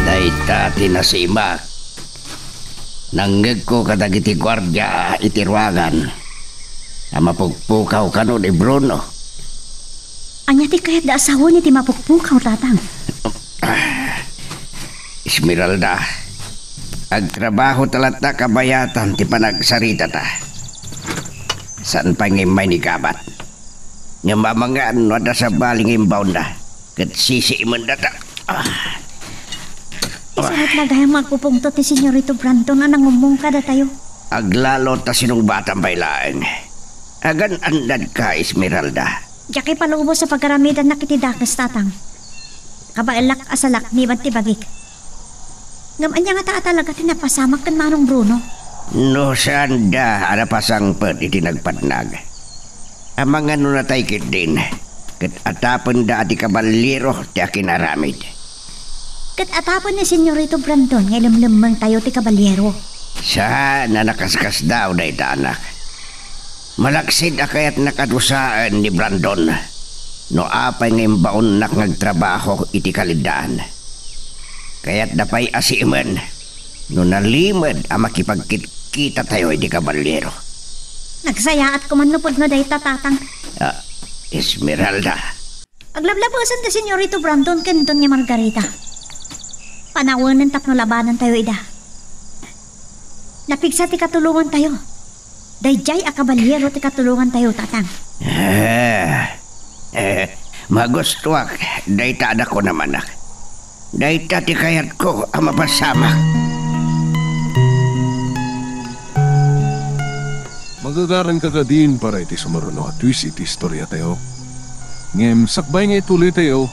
Daita tinasimak. Nanggag ko kadagiti gwardya itirwagan. Mapugpukaw ka no ni Bruno. Anya ti kaya't da asawa ni ti mapukpukaw tatang. Esmeralda, ang trabaho talat na kabayatan ti panagsarita ta. Saan pa ngimay ni kabat? Nga mamangaan wada sa baling imbaw na. Kat sisi iman data. Isa't nagayang magpupungtot ni Senyorito Brandon na nangumong kada tayo. Aglalo ta sinong batang bailaan. Agan andad ka, Esmeralda. Jaki palubos sa pagkaramidan na kitidakas tatang. Kabailak asalak ni Banti Bagik. Ngam anya nga talaga tinapasamak kan Manong Bruno. No sanda, ana pasang pet iti nagpadnag. Amang ano na tayo kit din. Kat atapon da ati kabaliro ti akin aramid. Kat atapon ni Senyorito Brandon ngay lemlemang tayo ti kabalyero. Saan na nakaskas daw na ita anak. Malaksid akayat nakadusaan ni Brandon. No apay ngayon baon nak nagtrabaho iti kalidaan. Kaya't dapay asiman. No nalimad ang makipagkita tayo iti kabalyero. Nagsayaat ko man lupod no dahi tatang. Esmeralda. Aglablabasan ta Senyorito Brandon kanton ni Margarita. Panawanan tapno labanan tayo ida. Napigsa ti katulungan tayo. Dayjay a kabalyero ti katulungan tayo tatang. Magustuak. Dayta ada ko naman nak. Dayta ti kayat ko ang mapasama. Magagaran ka din para iti sumaruno at twist iti istorya tayo. Ngem sakbay nga ituloy tayo.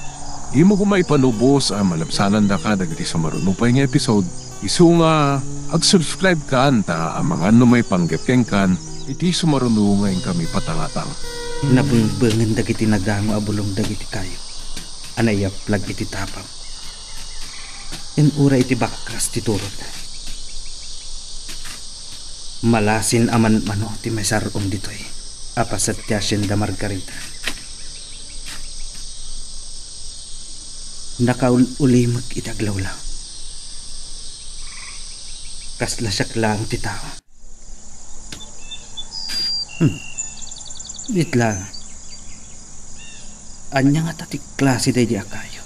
Imo ko maipanubos ang malabsanan da ka dagiti sumaruno pa nga episode. Isu nga ag-subscribe ka anta ang mga ano may panggepkeng kan iti sumaruno ngayon kami patangatang. Nabungbangan dagiti nagango abulong dagiti kayo. Anayap lag iti tapang. Ura iti bakas ti turot. Malasin aman mano ti may sarong ditoy. Apasat ti Hacienda Margarita. Nakaulimag itaglawlaw. Kasla siyak lang ti tao. Wait lang. Anya nga tatik klase day di akayo.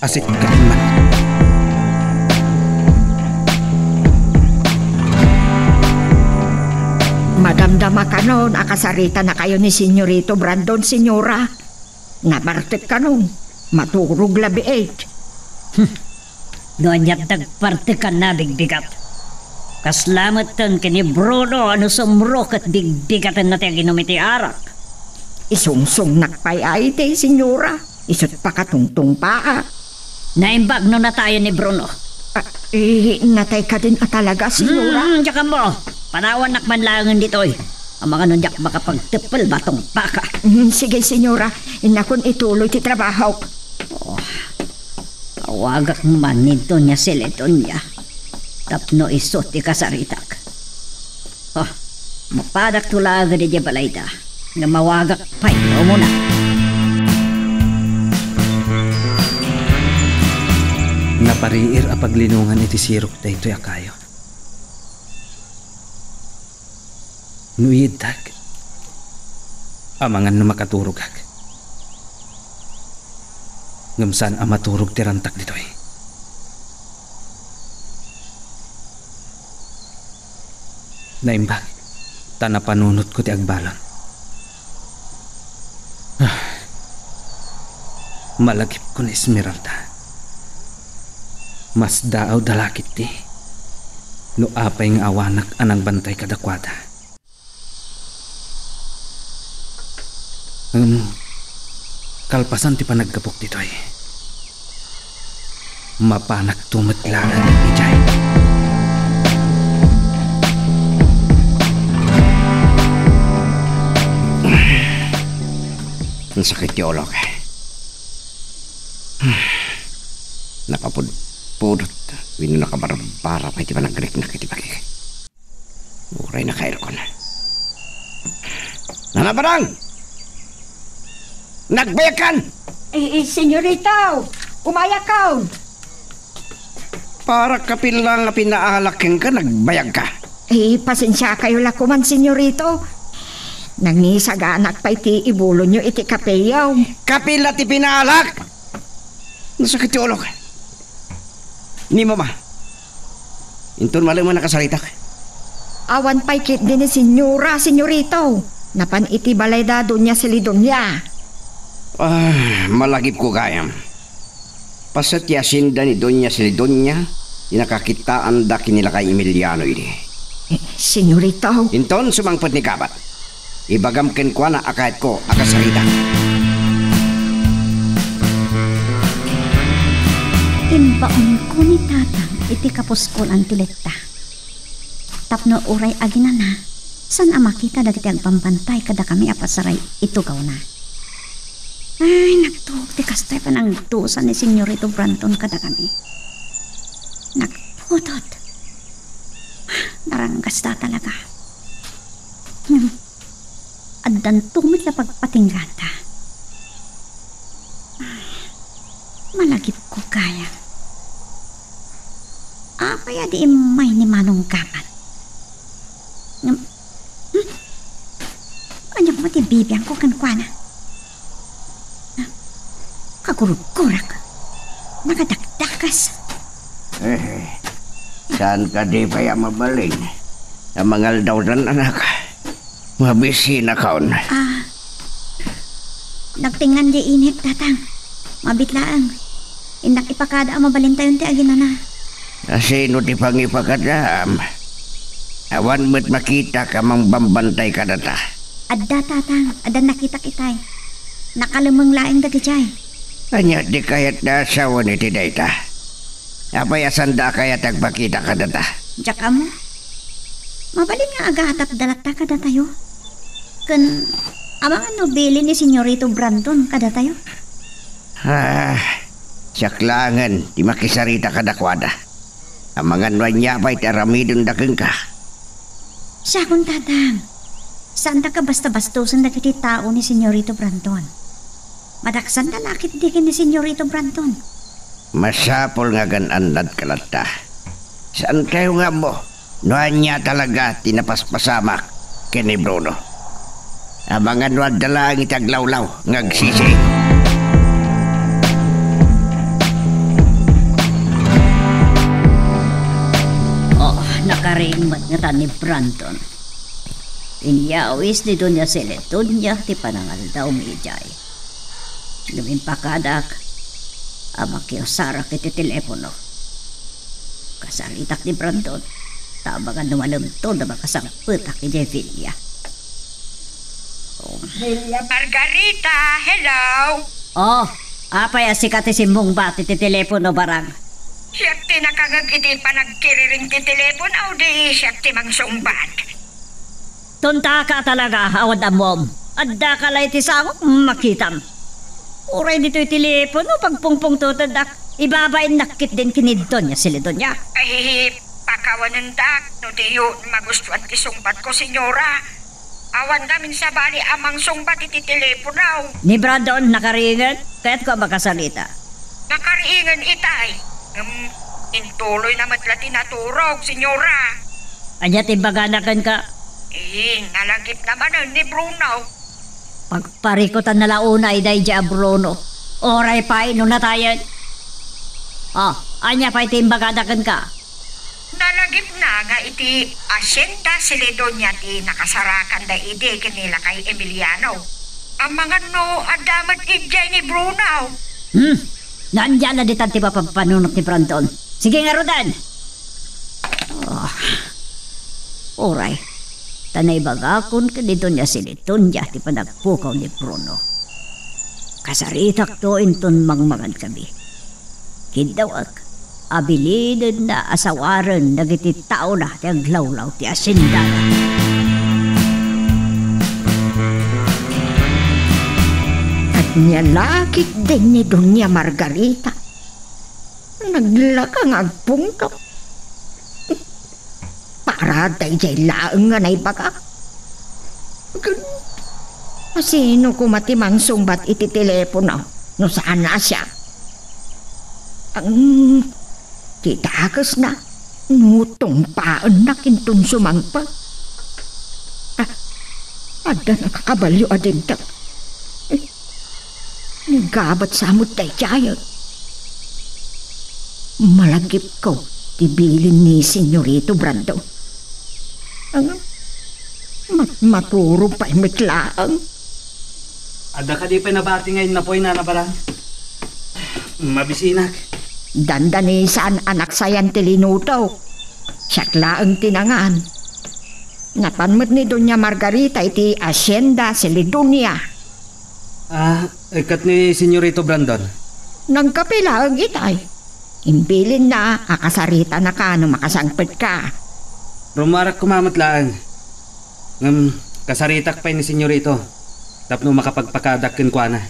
Asik ka man. Madamdama ka nun, akasarita na kayo ni Senyorito Brandon, senyora. Nabartik ka nun, maturog labi 8. Doon yat nagparte ka na bigbigat. Kaslamat tan kini Bruno ano sumrok at bigbigatan na tayo ginumiti arak. Isungsong nakpay ay te, senyora. Isot pa katungtung pa. Naimbag no na tayo ni Bruno. Natay ka din talaga, senyora. Diyan mo, panawan nakmanlangan dito'y. Ang mga nunyak makapagtipil batong baka. Sige, senyora. Inakon ituloy ti trabaho. Awagak man nito niya silito niya. Tapno isot ti kasaritak. Mapadak tulaga di balay ta. Nga mawagak pa'y mo na. Napariir a paglinungan iti sirok tayo ito'y akayo. Nuidag. Amangan na makaturog ag. Ngamsan ang maturog tirantak dito eh. Naimbag, tanapanunot ko ti agbalon. Malagip ko ni Esmeralda. Mas daaw dalakit ti. No apay ng awanak anang bantay kadakwada. kalpasan ti panagkapok ditoy. Mapanak tumatlagan ni Ijay. Ang sakit yolok. Napapudpudot. Wino nakabarbara pa iti panagrik na kitipakik. Uray na ka-aircon. Nanabarang! Nagbayakan! Senyorito! Umayakaw! Para kapil lang na pinaalaking ka, nagbayag ka. Pasensya kayo lakuman, senyorito. Nangisaganak pa iti ibulo nyo iti kapeyaw. Kapil at ipinaalak! Nasakit yung ulok. Ni mama. Intun malang mo nakasalitak. Awan pa'y kit din ni senyorito. Napan iti balay da dunya silidonya. Malagip ko kayam. Pasat yasinda ni Doña Silidonya, inakakitaan da kinila kay Emiliano ini. Senyorito. Inton sumangpot ni Kabat. Ibagamken ko na akait ko akasarita. Imbaon ko ni tatang iti kapuskol ang tilekta. Tapno uray aginana, san makita dagiti agpampantay kada kami apasaray itugaw na. Ay, nagtuog ti kastay pa ng tusan ni Senyorito Branton kada kami. Nagputot. Naranggas ta talaga. Addan tumit na pagpatinggan ta. Malagip ko kaya. Kaya di may ni Manong Kapat. Anyong matibibiyang ko kankwana. Kagurug-gurak. Nakadakdakas. Saan ka di pa ya mabaling? Ang mga daw dan anak. Mabisi na kaon. Nagtingan di inip, tatang. Mabitlaang. Indak ipakada ang mabalintayon ti aginana. Sino di pangipakadam? Awan mo't makita ka mang bambantay ka data. Adda, tatang. Adda nakita kitay. Nakalamang laing dagijay. Anya di kayat na asawa ni Tidayta. Apayasan da kayat agpakita ka data. Diyak mo. Mabalin nga agahatap dalata kada tayo. Kan abangan nobili ni Senyorito Branton kada tayo. Saklangan di makisarita kadakwada. Amangan wanya pa'y taramidon dakeng ka. Siya kung tatang. Saan ka basta-bastusan na kiti tao ni Senyorito Branton? Madaksan na lakit di ni Senyorito Branton. Masapol nga gananad kalata. Saan kayo nga mo? Noan niya talaga tinapaspasamak kini Bruno. Abangan wad dalang itaglawlaw ngagsisi. Nakaringmat nga ni Branton. Inyawis ni Doña Seletonya ti panangal daw mi Ijay. Lumimpakadak, amakiyosara kiti telepono. Kasalitak ni Branton, tabangan numalumto na makasangputak ni Jevilia. Margarita, hello! Apay asikati si mong bati ti telepono barang. Siyak ti nakangag iti panagkiriring ti telepon o di siyak ti mangsumbat. Tunta ka talaga, awad amom. Adda ka lay ti sangok, makitam. Uray dito yung telepono, pagpungpung tutadak, ibabain nakit din kinidon niya sila doon niya. Ay, pakawanan dak, no di yun magustuhan ti sumbat ko, senyora. Awan namin sa bali amang sumbat iti telepono. Ni Brandon, nakaringan, kaya't ko makasalita. Nakariingan itay. Intuloy naman tila tinaturog, senyora. Anya timbaganakan ka? Nalagip naman ni Bruno. Pagparikutan na launa iday dya Bruno. Oray pa nung natayan. Anya pa timbaganakan ka? Nalagip na nga iti asyenda Silidonya ti nakasarakan da ide kanila kay Emiliano. Ang mga no adamat ijay ni Bruno. Nandiyan na ditan ti papapanunok ni Branton. Sige nga rodan. Oray. Tanay bagakon ka dito niya siliton niya ti panagpukaw ni Bruno. Kasaritak to inton mangmangan kami. Kidawag, abilidad na asawaran nagiti tao na ti aglawlaw ti asindana. At niya lakit din ni Doña Margarita. Naglakang agpungtok. Para day laeng nga naibaga. Sino ko matimang sumbat iti telepono no saan na siya? Ang titakas na nutong paan na kintun sumangpa. Ada nakakabalyo adintak. Nagabat samot day jayot. Malagip ko tibilin ni Senyorito Brando. Ang maturo pa imitlaang. Ada ka di pa nabati ngayon na po'y nanabaran. Mabisinak. Dandanisan anak sayan tilinuto. Siyakla ang tinangan. Napanmat ni Doña Margarita iti Hacienda Silidonia. Ikat ni Senyorito Brandon. Nagkapila ang itay. Imbilin na akasarita na ka no makasangpit ka. Rumarak kumamatlaan. Kasaritak pa ni Senyorito. Tapno makapagpakadak kwa na.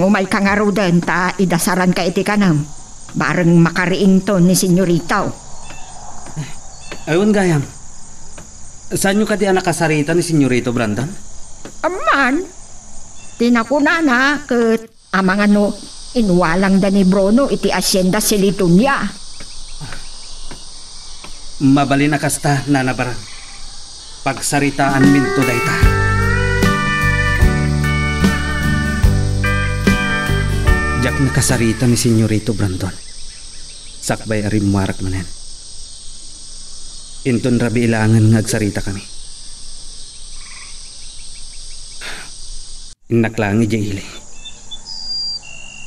Umay ka nga ro din ta idasaran ka iti kanam. Bareng makariing to ni Senyorito. Ayun gayam. Saan nyo ka di anak kasarita ni Senyorito Brandon? Aman, tinakuna na ket amang ano inwalang da ni Bruno iti Hacienda Silidonia. Mabali na kasta nanabaran. Pagsaritaan minto dayta. Jak nakasarita ni Senyorito Brandon. Sakbay arim marak manen. Inton rabi ilangan ngagsarita kami. Inaklangi jahili.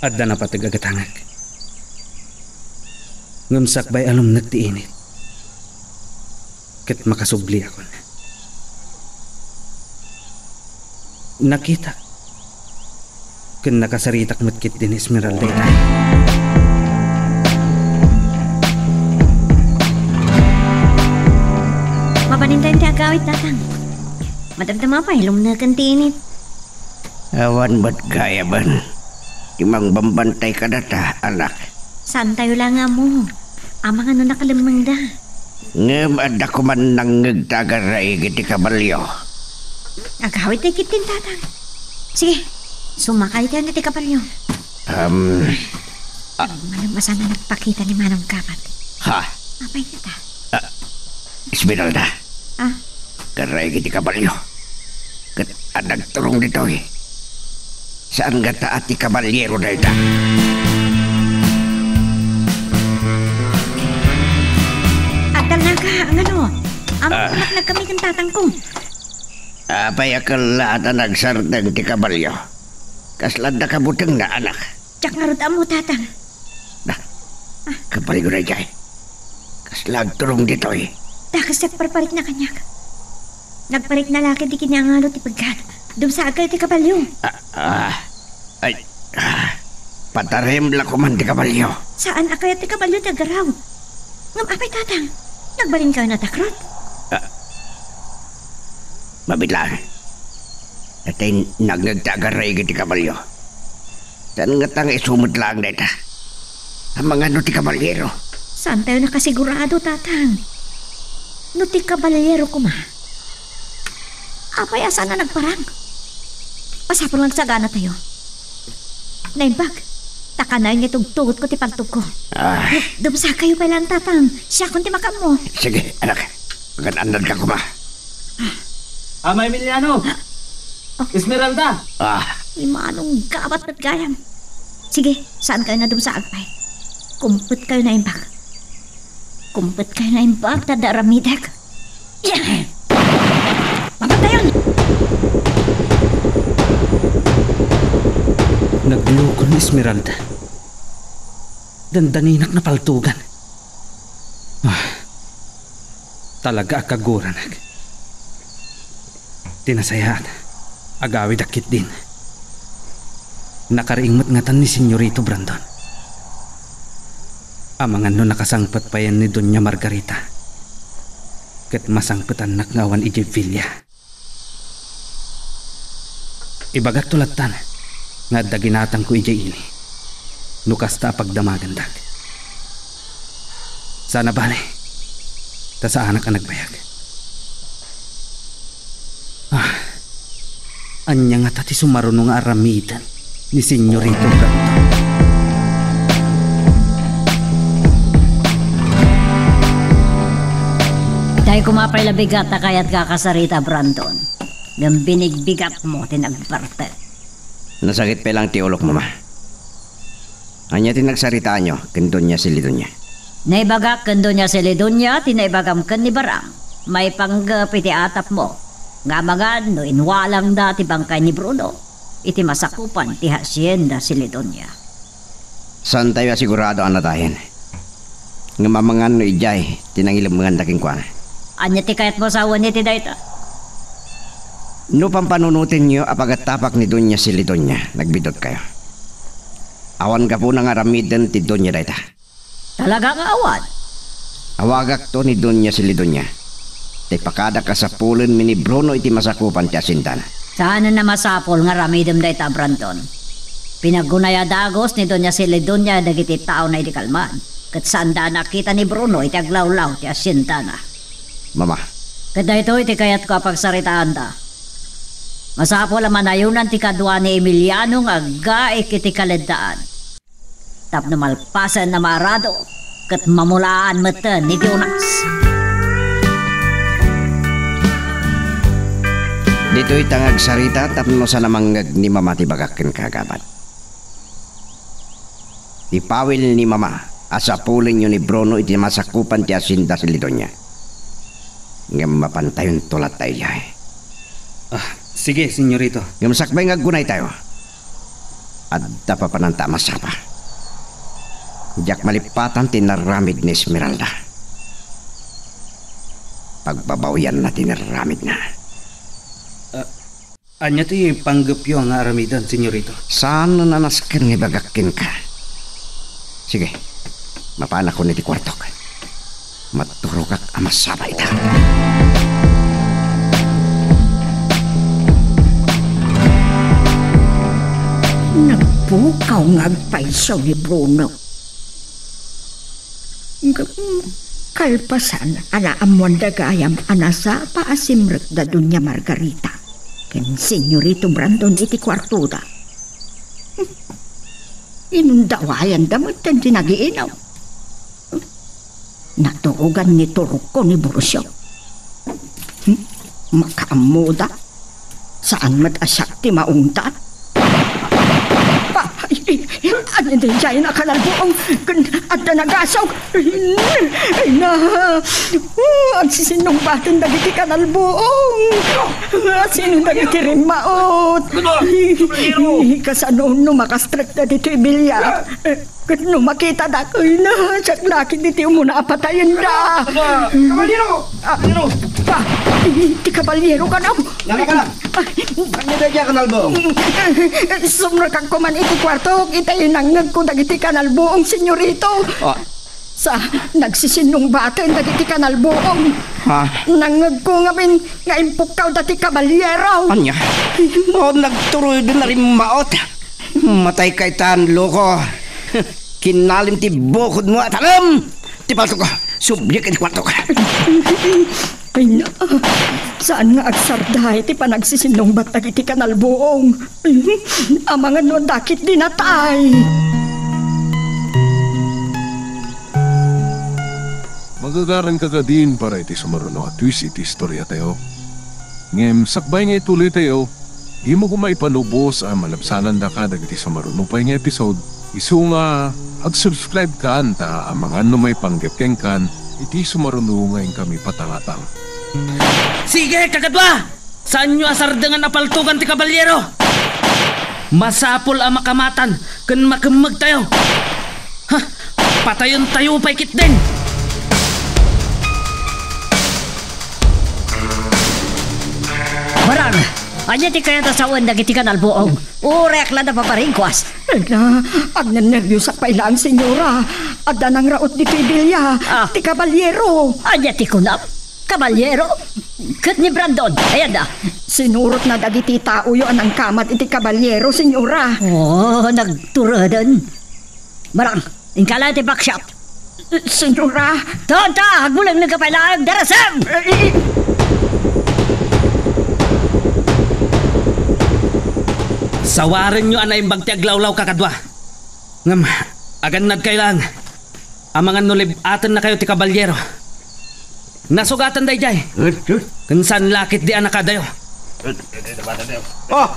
Adda na patagagatangag. Ngam sakbay alom nagtiinit. Ket makasubli ako na. Nakita. Ken nakasaritak matkit din Esmeralda ita. Mapanintayin ti agawit tatang. Madagdama pa ilong na kantinit. Awan ba't gaya ban? Timang bambantay ka data, anak. Saan tayo lang nga mo? Amang ano nakalimang da. Ngam ada ko man nang ngagtagaray iti kabalyo. Agawit ay kitin tatang. Sige, sumakay tayo na ti kapalyo. Malamasa na nagpakita ni Manong Kapat. Ha? Apay na ta? Esmeralda. Ah? Garay iti kabalyo. Kat adag turong dito eh. Saan nga ta ati kabalyero na ita? Atal na ka, ang ano? Amang anak kami kang tatang ko. Apay akala na nagsardang ti kabalyo. Kaslad na kabutang na anak. Tsak nga rin mo tatang. Kabalyo na jay. Kaslag turong dito eh. Takas nagparparik na kanyak. Nagparik na laki di kinyangalo ti pagkat. Dumsagay ti kabalyo. Patarem la ko man ti kabalyo. Saan akaya ti kabalyo tagaraw? Ngam apay tatang, nagbalin kayo na takrot? Mabitlang. Atay nagtagaray ti kabalyo. Saan nga tang isumot lang na ita? Ang mga no ti kabalyero. Saan tayo nakasigurado tatang? No ti kabalyero ko ma. Apay asan na nagparang? Pasapon lang sagana tayo. Naimbag, takanay niya tugtugot ko ti paltog ko. Dumsa kayo pa lang tatang. Siya kung ti makam mo. Sige, anak. Magandaan ka ko ba? Ama Emiliano! Esmeralda! Imanong gabat at gayam. Sige, saan kayo na dumsa agpay? Kumput kayo na imbag. Kumput kayo na imbag, tadaramidag. Yeah! Mamatayon! Naglukon ni Esmeralda. Dandaninak na paltugan. Talaga akaguranag. Tinasayaan. Agawid akit din. Nakariingmat ngatan ni Senyorito Brandon. Amangan no nakasangpat pa yan ni Doña Margarita. Ket masangpetan nakngawan ijay Villa. Ibagat tulatan nga daginatang ko ijay ini. Nukas ta pagdamagandag. Sana bale. Ta sa anak ang nagbayag. Anya nga tati sumarunong nga aramidan ni Senyorito Brandon. Dahil kumapay labigat na kaya't kakasarita, Brandon. Ng binigbigat mo, tinagbarte. Nasakit pa lang ti ulok, mama. Anya tinagsaritaan nyo, kandun niya si Lidonya. Naibagak kando niya si Lidonya, tinaibagam kan ni Barang. May panggapiti atap mo. Nga magad, no inwalang dati bangkay ni Bruno. Iti masakupan ti hasyenda si Lidonya. Saan tayo asigurado ang natahin? Nga mamangan no ijay, tinangilam mga daking kwan. Anya ti kayat mo sa awan ni ti dayta? No pampanunutin nyo apagatapak ni Donya si Lidonya, nagbidot kayo. Awan ka po nang aramidan ti Donya dayta. Talaga nga awan? Awagak to ni Donya si Lidonya. Tay pakada ka sa pulon mi ni Bruno iti masakupan ti asintana. Saan na masapol nga ramidem dayta, Brandon? Pinagunaya dagos ni Donya si Lidonya dagiti tao na iti kalman. Kat saan da nakita ni Bruno iti aglawlaw ti asintana. Mama, Kada ito iti kayat ko pagsaritaan da. Masapol ang manayunan ti kadwa ni Emiliano nga gaik iti kaledaan. Tapno malpasan na marado kat mamulaan meten ni Jonas. dito'y tangag sarita tapno sa namanggag ni mama ti bagakken kagabat. Ipawil ni mama asa pulin yun ni Bruno iti masakupan ti asinda si Lidonya. Ngam mapantayon tulat tayo jay. Sige, Senyorito. Ngam sakbay nga gunay tayo. Adda pa pananta masapa. Jak malipatan tinaramid ni Esmeralda. Pagbabawian na tinaramid na. Anya ti panggapyo ang aramidan, Senyorito. Saan nanaskan nga bagakin ka? Sige, mapana ko ni ti kwartok. Maturok at amasaba ita. Nagpukaw nga agpaisaw ni Bruno. Kalpasan, anaamuan dagayam anasa paasimrek da Doña Margarita. Ken Senyorito Brandon iti kwartuda. Inundawayan damot ang dinagiinaw. Naturugan ni turok ko ni Borusyo. Makaamuda. Saan matasyak ti maungtat? Ano din siya yung nakalagbuong at nagasaw? Ay na! Ang sisinong batang dagiti kanalbuong! Sino dagiti rin maot? Kasanoon no makastrek na dito ibilya. No makita da ko na sak laki dito muna apatayin da. Kabalyero! Kabalyero! Ti kabalyero ka na. Nakaka! Ano na dyan kanalbuong? Sumrakang ko man iti kwarto, itay nangnag ko dagiti kanalbuong, Senyorito. Sa nagsisinong bata dagiti kanalbuong. Nangag ko nga min nga impukaw dati kabalyero. Anya? Nagturoy doon na rin maot. Matay kay tan, loko. Kinalim ti bukod mo at alam! Ti palto ko, sublik at kwarto ka. Ay na, saan nga agsarday ti panagsisinong batag iti kanalbuong? Amangan no dakit dinatay. Magagaran ka din para iti sumaruno at twist iti istorya tayo. Ngem, sakbay nga ituloy tayo, di mo kumaipanubos ang malabsanan da ka iti sumaruno pa nga episode. Isu nga, ag-subscribe ka anta ang mga may panggapkeng kan, iti sumaruno ngayon kami patangatang. Sige, kagadwa! Saan nyo asardangan na paltugan ti kabalyero? Masapol ang makamatan, kan makamag tayo. Ha! Patayon tayo pa ikit din! Barang, Anya ti kaya ta sa wanda giti kanal buong. Urek lang na paparingkwas. Ay na, ag nervyos sa pailaan, senyora. Adda nang raot di Pibilya, ti kabalyero. Anya ti kunap. Kabalyero. Kat ni Brandon. Ayan na. Sinurot na dagiti tao yo anang kamat iti kabalyero, senyora. Oh, nagturadan. Marang, ingkala ti bakshop. Senyora. Tonta, hagmulang nagkapailaan. Darasam! Sawarin nyo anay imbang ti aglawlaw kakadwa. Ngam, agan nagkailang. Amangan nulib atin na kayo ti kabalyero. Nasugatan day jay. Kansan lakit di anak kadayo. Oh,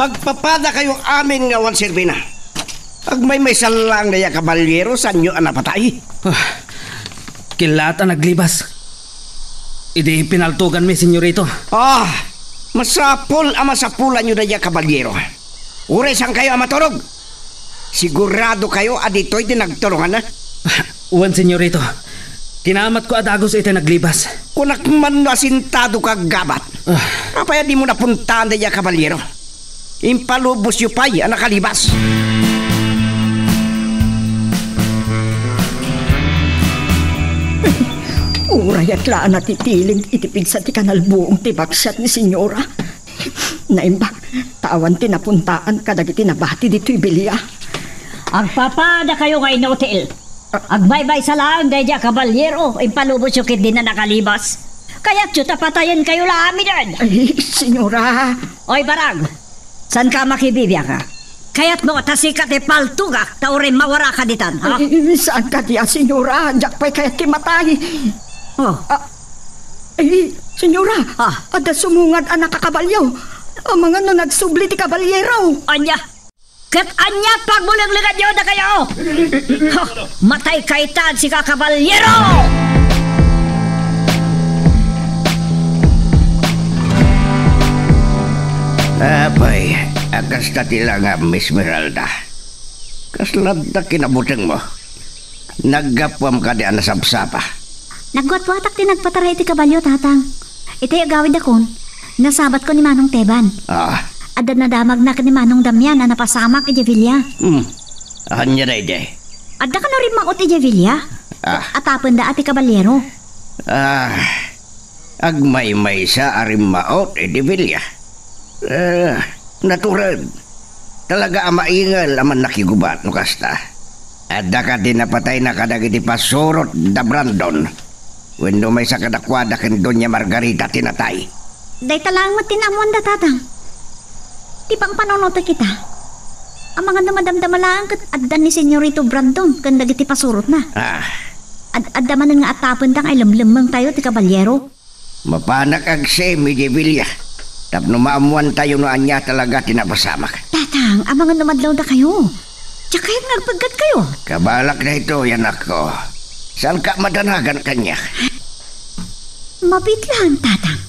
agpapada kayo amin nga wan sirbina. Ag may salang na ya kabalyero sa nyo anapatay. Kilata naglibas. Idi pinaltugan mi, senyorito. Masapol masapulan nyo na ya kabalyero. Ure sang kayo amaturog. Sigurado kayo adito'y din nagtulungan na. Uwan, senyorito. Kinamat ko adagos ito naglibas. Kunak man nasintado ka gabat. Kapaya di mo napuntaan na ya kabalyero. Impalubos yu pa'y nakalibas. Uray at laan at itiling itipig sa ti kanal buong tibaksat ni senyora. Naimbak, tawan tinapuntaan kadagiti nabati dito ibilya. Agpapada kayo kay Notel. Agbaybay sa lang day dya kabalyero. Impalubos yung kit din na nakalibas. Kaya't yun tapatayan kayo lang amin. Ay, senyora. Oy, Barag. San ka makibibya ka? Kaya't mo tasikat paltugak. Taurin mawara ka ditan, ha? Ay, saan ka diya, senyora? Diyak pa'y kaya't timatay. Oh. Ay, senyora. Ada sumungad anak kakabalyaw. Ang mga no nagsubli ti kabalyero. Anya. Kat anya pagbulang-lingan nyo na kayo. Matay kaitan si kakabalyero. Abay, akas na tila nga, Miss Meralda. Kaslad na kinabutang mo. Naggapwam ka di anasapsapa. Nagwat-watak din nagpataray ti kabalyo, tatang. Ito'y agawid akon. Nasabat ko ni Manong Teban. Adad na damag na ni Manong Damian na napasamak i Javilla. Anya na ide. Adda ka na rin maot i Javilla. Atapon da ati kabalyero. Agmay-may sa arimmaot edi Villa. Natural. Talaga maingal aman nakigubat no kasta. Adda ka din napatay na kadagiti pasurot da Brandon. Wendo may sa kadakwada ken Doña Margarita tinatay. Day talang matinamuan da, tatang. Di pang panonoto kita. Ang mga namadamdamalaan kat addan ni Senyorito Brandon kan dagiti pasurot na. Adamanan nga atapon tang ay lemlemang tayo ti kabalyero. Mapanak ag semi di Villa. Tapno maamuan tayo no anya talaga tinapasamak. Tatang, ang mga namadlaw da kayo. Tsaka yung nagpagkat kayo. Kabalak na ito, yan ako. Saan ka madanagan kanya? Mabitlaan, tatang.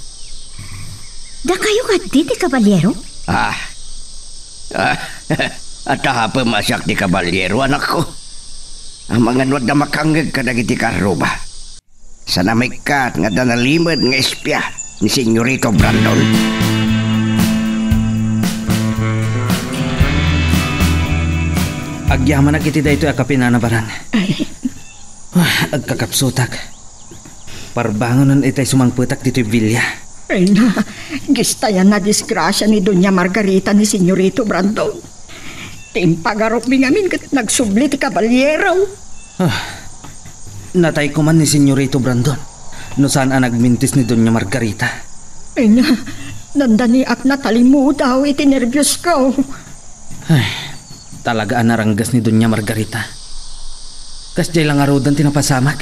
Da kayo ka di kabalyero? At hapa masak di kabalyero, anak ko. Ang mga nuwad na makanggag ka nagiti karuba. Sana may kat nga danalimad nga espya ni Senyorito Brandon. Agyaman na kiti da ito akapinanabaran. Agkakapsutak. Parbangonan itay sumangputak dito yung Villa. Ay na, gistayan na disgrasya ni Doña Margarita ni Senyorito Brandon. Timpagarop mi ngamin kat nagsubli ti kabalyero. Natay ko man ni Senyorito Brandon. No saan ang nagmintis ni Doña Margarita. Ay na, nandani at natalimu daw iti nervyos ko. Talaga ang naranggas ni Doña Margarita. Kasjay lang arudan tinapasamak.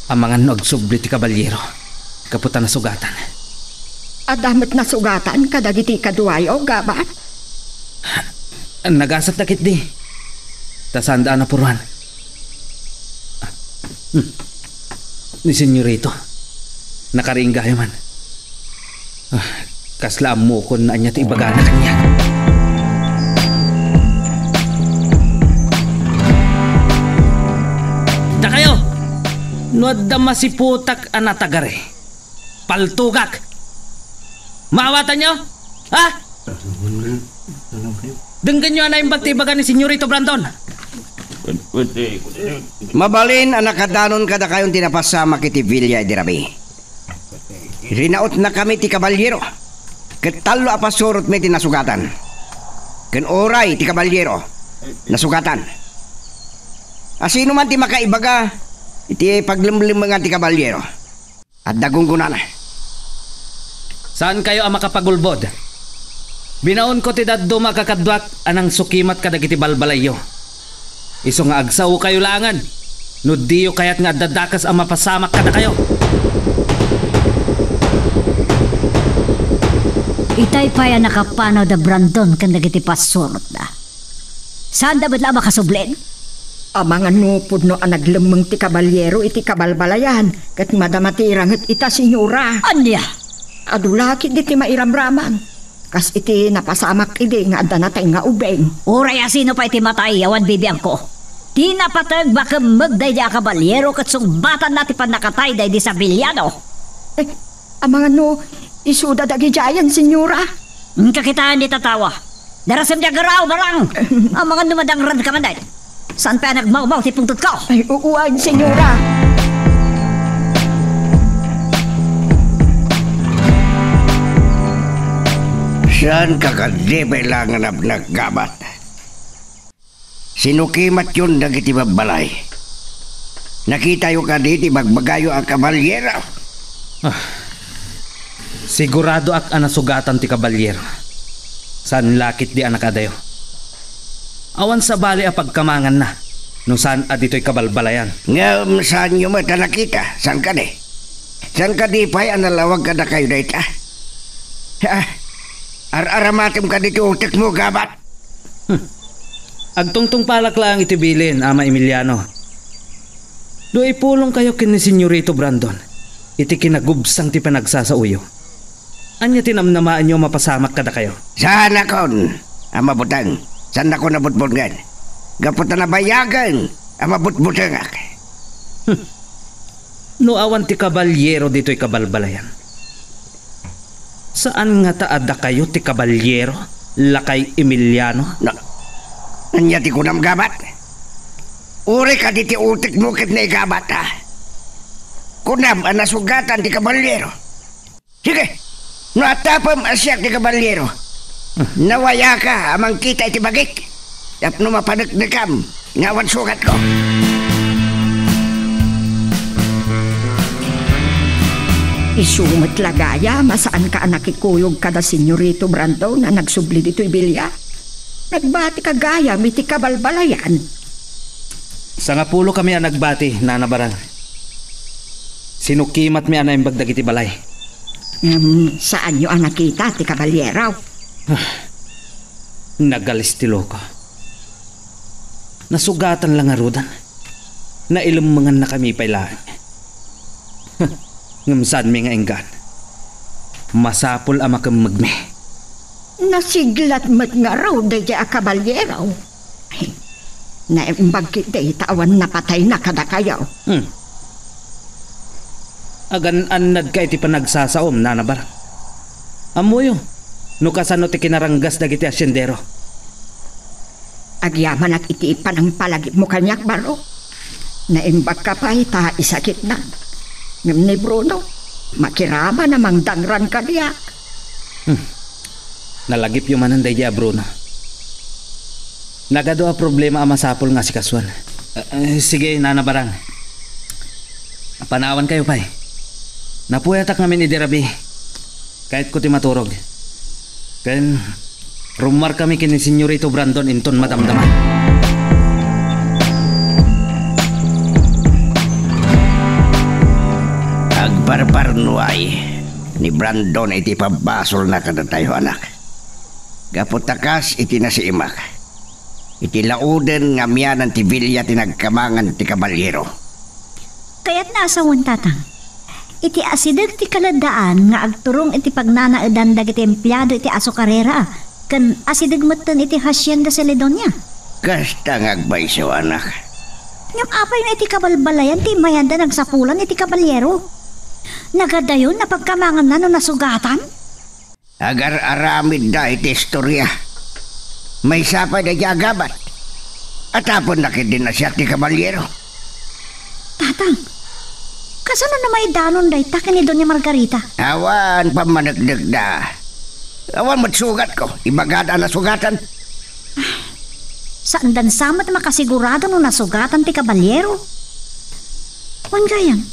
Ang mga nagsubli ti kabalyero. Kaputan na sugatan. Adamat na sugatan kadagiti kaduayo, gabat? Nagasat na kit di. Tasandaan na puruan. Ni Senyorito. Nakaringgayo man. Kaslam mo ko na niya ti ibaga na kanya. Da kayo! Nuad da masiputak anatagare. paltugak. Maawatan nyo? Ha? Denggan nyo na yung bagtibagan ni Senyorito Brandon. Mabalin ang nakadanon kada kayong tinapasama kiti Villa de Rabi. Rinaot na kami ti kabalyero. Ketalo apasurot may tinasugatan. Ken oray ti kabalyero nasugatan. Asino man ti makaibaga iti paglimlimangan ti kabalyero. At dagong kunana. Saan kayo ang makapagulbod? Binaon ko ti daddo makakadwak anang sukimat kadagiti balbalayo. Iso nga agsaw kayo langan. No diyo kayat nga dadakas ang mapasamak kada kayo. Itay pa yan nakapano da Brandon kan dagiti pasurot da. Saan da badla makasublen? Amangan nupod no ang naglemeng ti kabalyero iti kabalbalayan kat madamatiranget ita senyora. Anya? Adulakit di ti mairamraman. Kas iti napasamak ide nga adda natay nga ubeng. Uray asino pa iti matay yawan bibiyang ko. Di napatag baka magday di kabalyero kat sumbatan nati pa nakatay day di sa Villano. Amangan no isuda dagi jayan senyora. Kakitaan di tatawa. Darasam di agaraw barang. Ang mga numadang rad ka man day. Saan pa nagmaumaw ti pungtot ko? Ay uuan senyora. Saan kakadibay lang ang naggabat? Sinukimat yun dagiti babalay. Nakita yung kaditi magbagayo ang kabalyero. Sigurado ak anasugatan ti kabalyero. Saan lakit di anak adayo? Awan sa bali a pagkamangan na. No saan adito'y kabalbalayan. Ngam saan nyo mata nakita? Saan ka di? Saan ka di pa'y analawag ka na kayo dito? Ar-aramatim ka dito utik mo, gabat. Agtungtong palak lang itibilin, Ama Emiliano. Do'y pulong kayo kin ni Senyorito Brandon. Iti kinagubsang ti panagsasauyo. Anya tinamnamaan nyo mapasamak kada kayo? Saan akon, ama butang? Saan ako nabutbungan? Gapot na nabayagan, ama butbutangak. No awan ti kabalyero dito'y kabalbalayan. Saan nga taada kayo ti kabalyero? Lakay Emiliano? Anya ti kunam gabat? Uri ka di ti utik mo kit na igabat ha? Kunam ang nasugatan ti kabalyero. Sige, natapam asyak ti kabalyero. Nawaya ka amang kita iti bagik. At numapanagnikam ngawan sugat ko. Isumot lagaya, masaan ka nakikuyog kada Senyorito Brandon na nagsubli dito'y bilya? Nagbati ka gaya, miti kabalbalayan. Sa nga pulo kami ang nagbati, nanabarang. Sinukimat mi anay bagdag iti balay. Saan nyo ang nakita, ti kabalyeraw? Nagalistilo ko. Nasugatan lang arudan. Nailumangan na kami pailaan. Ngamsan mi nga enggan. Masapol ama kang magme. Nasiglat mat nga raw daya kabalyeraw. Naimbag kita itawan na patay na kada kayaw. Agan anad ka iti panagsasaom, nanabar. Amuyo, no kasano ti kinaranggas dagiti asyendero. Agyaman at itiipan ang palagi mo kanyak baro. Naimbag ka pa ita isakit na. Ngam ni Bruno, makirama namang dangran ka diyak. Nalagip yung mananday diya, Bruno. Nagado a problema ang masapol nga si Kaswan. Sige, nanabarang. Panawan kayo pa eh. Napuyatak namin ni Derabi. Kahit ko ti maturog. Ken, rumar kami kini Senyorito Brandon inton madamdaman. Agbarbarnuay ni Brandon iti pabasol na kada tayo anak. Gaputakas iti na si imak. Iti lauden nga miyanan ti Villa tinagkamangan ti kabalyero. Kaya't naasawan tatang. Iti asidag ti kaladaan nga agturong iti pagnanaadan dagiti empleyado iti asokarera. Kan asidag matan iti hasyenda sa Ledonia. Kasta ngagbay siya anak. Ngam apay na iti kabalbalayan ti mayanda nagsapulan iti kabalyero. Nagadayon na pagkamangan na no nasugatan? Agar aramid da iti istorya. May sapay na jagabat. At apon nakit din na siya ti kabalyero. Tatang, kasano na may danon da ita ni Doña Margarita? Awan pamanagdag da. Awan matsugat ko. Ibagada na sugatan. Saan dan samat makasigurado no nasugatan ti kabalyero? Wan gayam.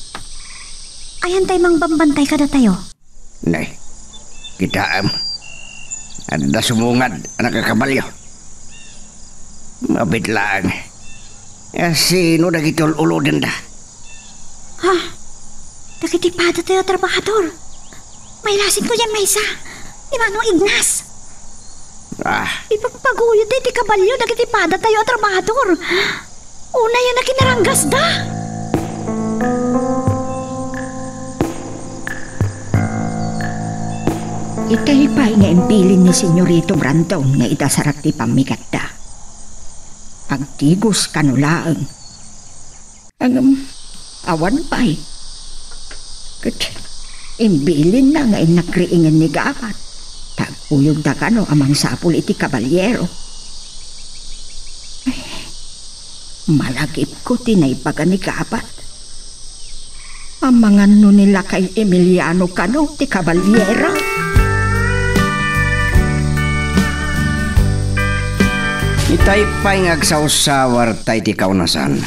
Ayan tayo mang bambantay kada tayo. Nay, kita ada sumungad anak kakabalyo. Mabit lang. Sino na kitol-ulo din da? Ha? Nakitipada tayo trabahador. May lasing ko dyan may isa. Di Manong Ignas. Ipagpaguyod tayo ti kabalyo. Nakitipada tayo trabahador. Una yan na kinaranggas da. Itahipay nga imbilin ni Senyorito Brandon nga itasarak ti pamigat da. Pagtigos kanulaang. Awan pa'y. Kat imbilin na nga inakriingan ni Gabat. Tagpuyog da kano amang sapul iti kabalyero. Ay, malagip ko tinaypagan ni Gabat. Amangan no nila kay Emiliano kano ti kabalyero. Itay pa'y ngagsausawar tay ti kaunasan.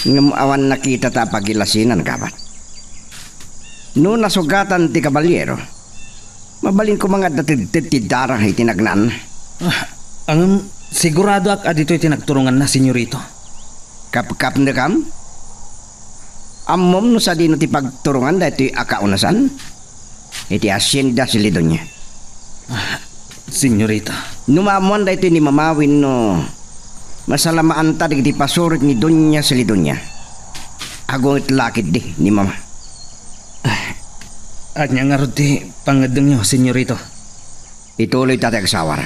Ngamawan nakita ta pagilasinan Gabat. No nasugatan ti kabalyero, mabalin ko mga datid ti darah itinagnan. Ang sigurado ak adito'y tinagturungan na, senyorito. Kap na kam? Amom no sa dino ti pagturungan da iti akaunasan? Iti asyenda si Lidonya. Senyorito. Numamuan da ito ni mamawin no masalamaan ta di pasurit ni Donya sa Lidonya. Agong itlakid di ni mama. At niya nga ti pangadong nyo, senyorito. Ituloy tatay agsawar.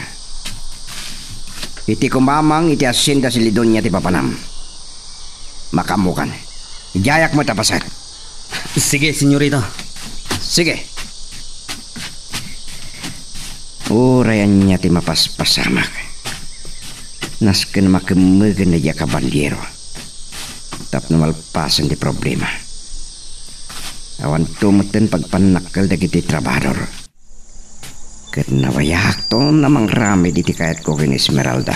Iti kumamang iti asyenda si Lidonya ti papanam. Makamukan. Ijayak mo tapasan. Sige, senyorito. Sige. Urayan niya ti mapaspasamak. Nasken makemagan na diya kabalyero. Tap na malpasan ti problema. Awan tumuten pagpanakal dagiti trabador. Ket nawayak to namang rami diti kayat ko kin Esmeralda.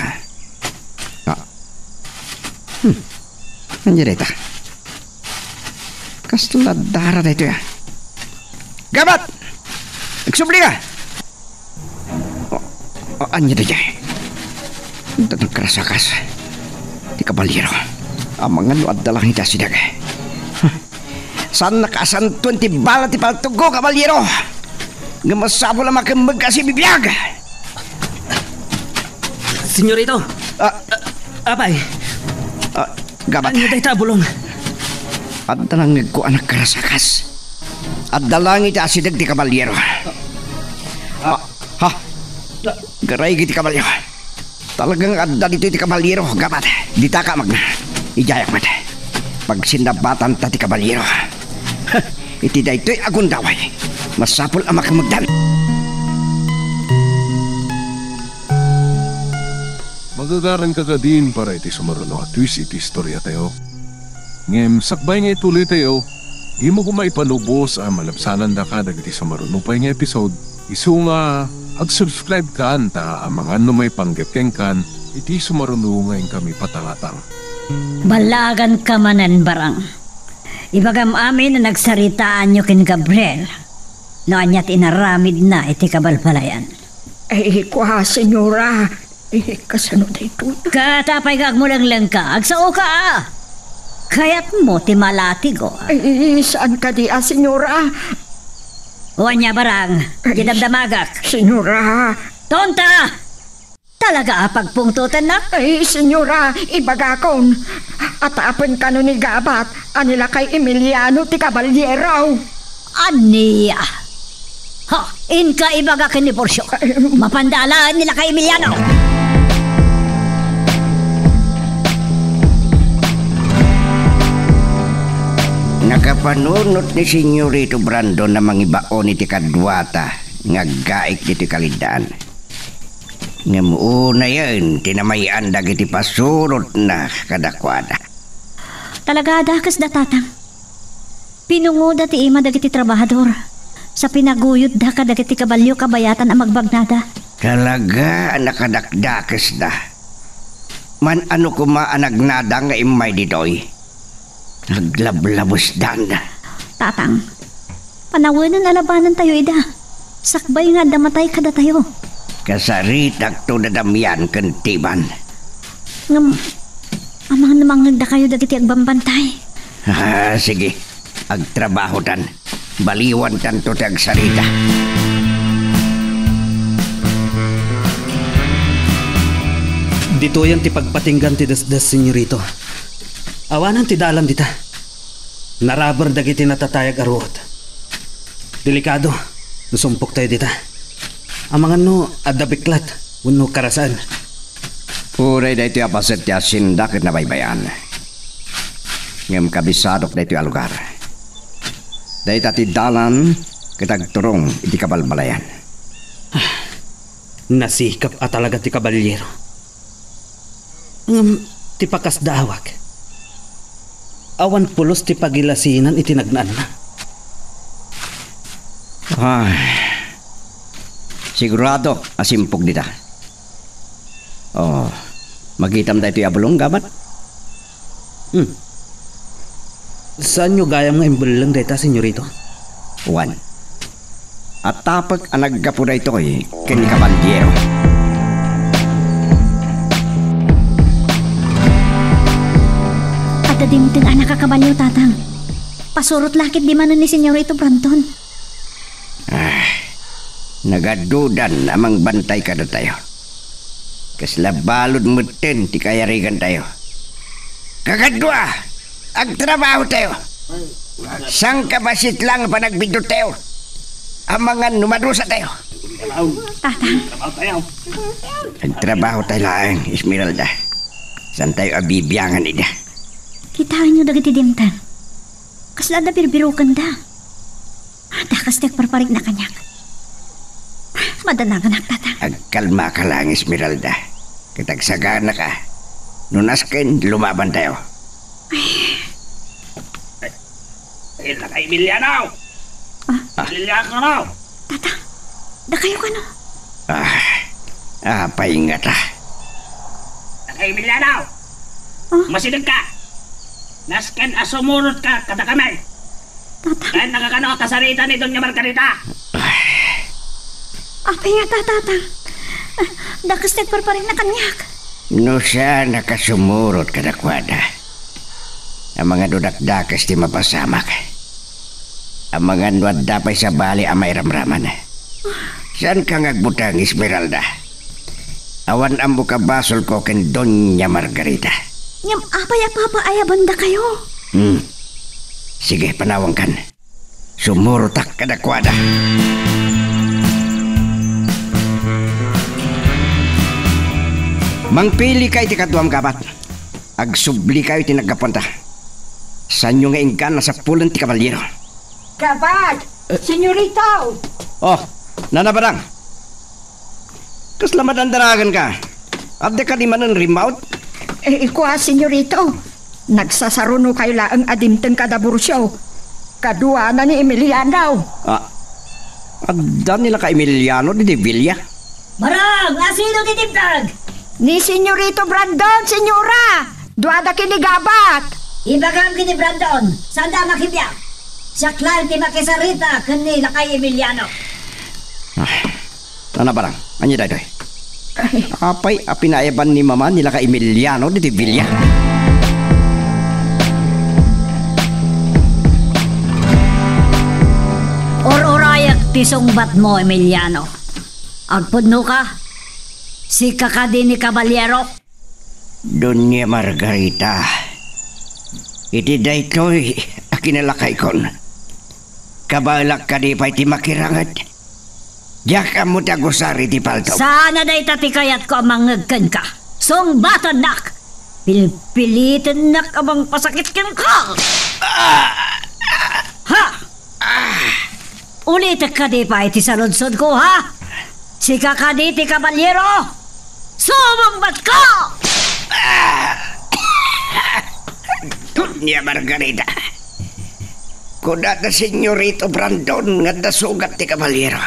Nandiyan ita. Kastulad dara da ito ya. Gabat! Nagsubli ka! Anya da jay. Tatang karasakas. Di kabalyero. Amangan no adalang hita sidag. Saan nakasantuan ti bala ti paltugo kabalyero? Gamasabo lang makambag kasi bibiyag. Senyorito. Apay. Gabat. Anya day tabulong. Adalang ko anak karasakas. Adalang hita sidag ti kabalyero. Garay giti kabalyero. Talagang adda dito ti kabalyero. Gabat. Dita ka magna. Ijayak mat. Pag sindabatan ta ti kabalyero. Iti da ito'y agundaway. Masapol ang makamagdan. Magagaran ka ka din para iti sumaruno at twist iti istorya tayo. Ngem sakbay nga ituloy tayo. Di mo kumaipanubos ang malabsanan da ka dagiti sumaruno pa nga episode. Isu nga ag-subscribe ka ta ang mga may panggapkeng kan iti sumaruno ngayon kami patangatang. Balagan ka manan barang. Ibagam amin na nagsaritaan nyo kin Gabriel. No anyat inaramid na iti kabalpalayan. Kwa, senyora. Kasano da ito? Katapay ka agmulang lang ka. Agsao ka. Kaya't mo ti malatig o. Saan ka di, senyora? Wanya barang. Gidamdamagak. Senyora. Tonta! Talaga pagpungtutan na? Senyora, ibagakon. Atapan ka no ni Gabat. Anila kay Emiliano ti kabalyero. Aniya. Ha, inka ibagakin ni Porsyo. Mapandalaan nila kay Emiliano. Nakapanunot ni Senyorito Brandon na mangibaon iti kadwata nga gaik diti kalidaan. Nga muuna yan, tinamayan dagiti pasurot na kadakwada. Talaga dakas da tatang. Pinungod ti ima dagiti trabahador. Sa pinaguyod da ka dagiti kabalyo kabayatan ang magbagnada. Talaga nakadakdakas da. Man ano kumaanagnada nga imay ditoy. Naglablabos dan. Tatang, panawanan alabanan tayo ida. Sakbay nga damatay kada tayo. Kasaritak to dadamyan kentiban. Ngam, amang namang da kayo dagiti agbambantay. Sige, agtrabaho tan. Baliwan tan to ti agsarita. Dito yan ti pagpatinggan ti dasdas, senyorito. Awanan ti dalan dita. Narabar dagiti natatayag aruot. Delikado, nusumpok tayo dita. Amangan no, adabiklat, uno karasan. Uray da ito apaset ya sindak na baybayan. Ngam kabisadok da ito alugar. Da ito ti dalan kitagturong iti kabalbalayan. Nasikap at talaga ti kabalyero. Ti pakas daawag. Awan pulos ti pagilasinan itinagnaan na. Sigurado asimpog dita. Magitam da ito abulong gabat. Saan nyo gayam nga imbulang data, senyorito? Juan. At tapag ang naggapo na ito kini kabandiero. At adimting anak kakabaliw tatang. Pasurot lakit di manon ni Senyorito Brandon. Nagadudan amang bantay ka na tayo. Kaslabalod mo tin, ti kayarigan tayo. Kagadwa, agtrabaho tayo. Sang kabasit lang panagbidot tayo. Amangan numadusa tayo. Tatang, Agtrabaho tayo lang, Esmeralda. San tayo abibiyangan ida. kitaan nyo dagiti dimtan. Kaslada birbirukan da. Dakas nagparparig na kanyak. Madananganak tatang. Agkalma ka lang, Esmeralda. Kitagsagana ka. Nunaskin, lumaban tayo. Ila kay Emiliano! Emiliano! Tatang, da kayo ka no? Paingat ah. Kay Emiliano! Masidag ka! Nasken asumurot ka kada kamay! Tatang, Kahit nakakano ka kasarita ni Doña Margarita! apay nga tatang. Dakas nagparparig na kanyak. No siya nakasumurot ka na kwada. Ang mga dudakdakas di mapasamak. Ang mga nuadapay sa bali ang may ramraman. Saan ka ngagbutang, Esmeralda? Awan ang buka basol ko ken Doña Margarita. Ngam apay apapaayaban da kayo. Sige, panawang kan. Sumurotak ka na kwada. Mangpili kayo ti kadwam gabat. Agsubli kayo ti nagkapunta. Saan nyo nga inggan nasa pulan ti kabalyero? Kabat! Senyorito! Oh, nanabarang. Kaslamad ang daragan ka. Abde ka di man ang remote? Ikuha, senyorito. Nagsasaruno kayo laang adimteng kada bursyo. Kadua na ni Emiliano. Agdan nila ka Emiliano di Villa. Marang, asino titiptag? Ni Senyorito Brandon, senyora! Duada kinigabat! Ibagam kini Brandon, sanda makibya. Sa klan ti makisarita kanila kay Emiliano. Nanabarang, anyo dito apay apinayaban ni mama nila ka Emiliano di Villa. Or-orayak ti sungbat mo, Emiliano. Agpudno ka. Si kakadi ni Caballero. Doña Margarita. Iti daytoy akinalakay kon. Kabalak ka di pa'y ti makirangat. Diyak mo tagusari ti palto. Sana day tatikayat ko amang ngagkan ka. Sungbatan nak. Pilpilitin nak amang pasakit ken ka. Ulit ka di pa iti sa lunsod ko, ha? Sika ka di ti kabalyero! Sumumbat ko! Doña Margarita. Kuna na Senyorito Brandon nga dasugat ti kabalyero.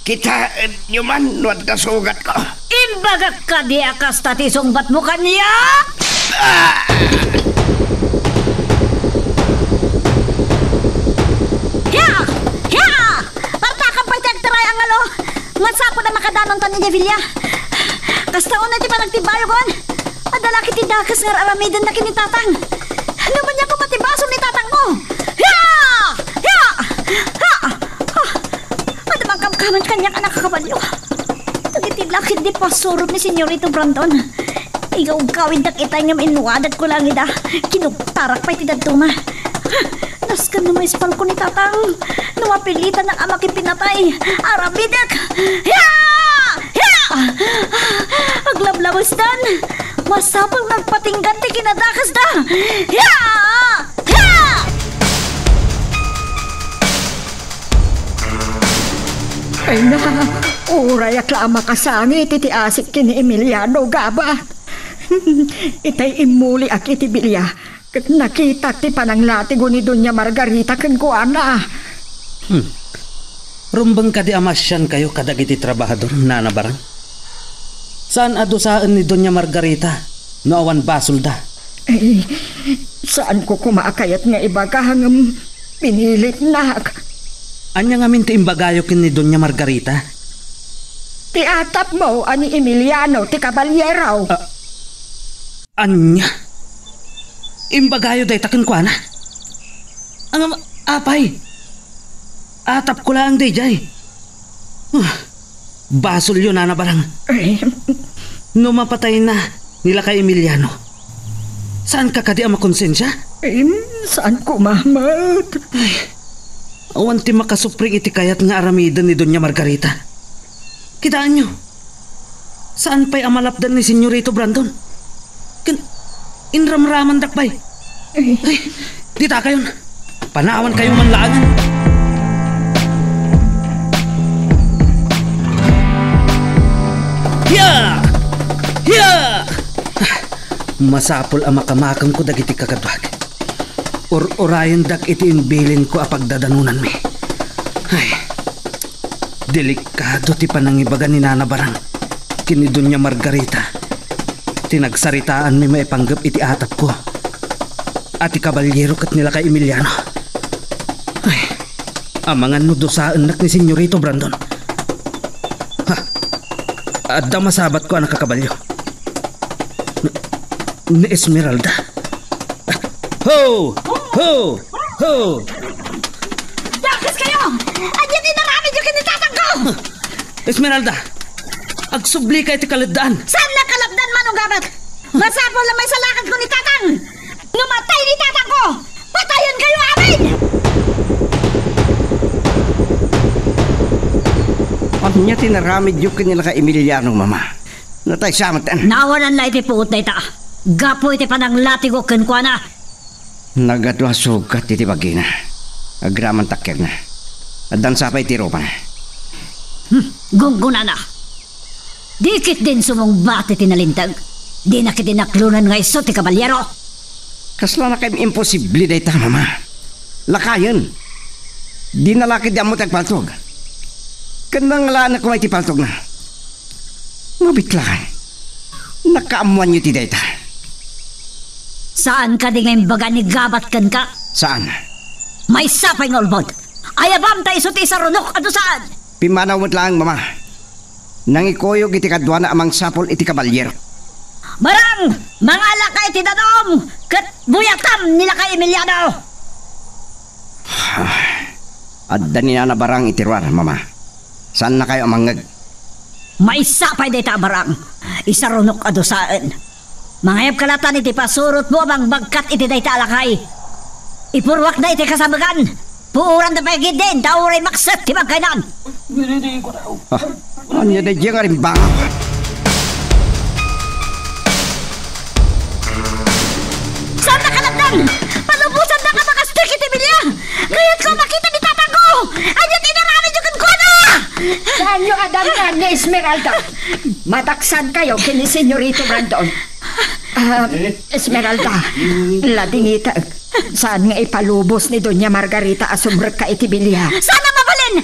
Kitaan nyo man no dasugat ko. Imbagak ka di akas tati sungbat mo kanya! Hiya! Hiya! Partakang pa'y tagtaray ang alo! Ngatsapo na makadanon ta ni Devilla. Kastaon na ti pa nagtibayo kon. Adalaki ti dakas nga aramidan na kinitatang. Naman niya ko matibaso ni tatang mo. Hiya! Hiya! Ha! Ano bang kamkaman kanyang anak kakabalyo? Nagitidlakid di pasurot ni Senyorito Brandon. Igaw gawin dak itay nga minuwadat ko lang ida. Kinuktarak pa'y tidadtuma. Naskan na may spal ko ni tatang. Nawapilitan ng ama kipinatay. Aramidak! Hiya! Hiya! Aglablabas dan. Masapang nagpatinggan ti kinadakas da. Hiya! Hiya! Ay na, uray akla makasangit iti asik kini Emiliano gaba. Itay imuli ak iti bilya. Kat nakita ti pananglatigo ni Doña Margarita ken kuana. Rumbang ka di amasyan kayo kadagiti trabahador na nabarang? Saan adusaan ni Doña Margarita no awan basol da? Eh, saan ko kumaakayat nga ibagahang pinilit na. Anya nga minti imbagayo kin ni Doña Margarita? Ti atap mo ani Emiliano ti kabalyeraw. Anya? Imbagayo day takin kwa na? Ang apay? Atap ko lang day jay. Basol yun na barang. No mapatay na nila kay Emiliano. Saan ka kadi ang makonsensya? Saan ko mamat? Awan ti makasupring iti kayat nga aramidan ni Doña Margarita. Kitaan nyo. Saan pa'y amalapdan ni Senyorito Brandon? Inramraman dakbay. Ay, di ta kayon. Panawan kayong manlaangan. Hiya! Hiya! Masapol ang makamakang ko dagiti kakadwag. Orayan dak iti inbilin ko apagdadanunan mi. Ay, delikado ti panangibagan ni Nana Barang kini Doña Margarita. Tinagsaritaan mi maipanggap iti atap ko. Ati kabalyero kat nila kay Emiliano. Ay, amangan no dosaan nak ni Senyorito Brandon. Ha, adda masabat ko anak kakabalyo. Ni Esmeralda. Ho! Ho! Ho! Dakas kayo! Adyan din naramid yung kinitatang ko! Esmeralda! Agsubli ka iti kaladaan! Saan na kalapdan manong gabat? Masapol na may salakad ko ni tatang! Numatay ni tatang ko! Patayan kayo amin! Ano niya tinaramid yung kanila kay Emiliano, mama? Natay samatan. Nawanan la iti puot na ita. Gapo iti panang latigo kenkwa na. Nagadwa sugat iti bagina. Agraman takyer na. Adan sapay tiro pa na. Gungguna na. Dikit din sumong bati tinalintag. Di na kitinaklunan nga iso ti kabalyero. Kasla na kayo imposible day ta, mama. Lakayan. Di na laki di amo tagpaltog. Kandang laan ko may tipaltog na. Mabitlaan. Nakaamuan nyo ti day ta. Saan ka di ngayon baga ni gabat kan ka? Saan? May sapay ng ulbod. Ayabam tayo iso ti sarunok ato saan? Pimanaw mo't lang, mama. Nangikoyog iti kadwa na amang sapol iti kabalyero. Barang! Mga lakay ti dadom! Kat buyatam nila kay Emiliano! Adda ni na barang itirwar, mama. Saan na kayo amangag? May sapay day ta barang. Isarunok ato saan. Mangayap kalatan iti pasurot mo bang bagkat iti day ta alakay. Ipurwak na iti kasabagan. Puuran na pagigid din, tauray maksat ti magkainan. Ano day diya nga rin bang? Saan na kalatan? Palubusan na ka makastik iti bilya! Ngayon ko makita ni tatang ko! Saan nyo adamnan ni Esmeralda? Mataksan kayo kini Senyorito Brandon. Esmeralda, ladingita. Saan nga ipalubos ni Doña Margarita asumrek ka itibilya? Sana mabalin!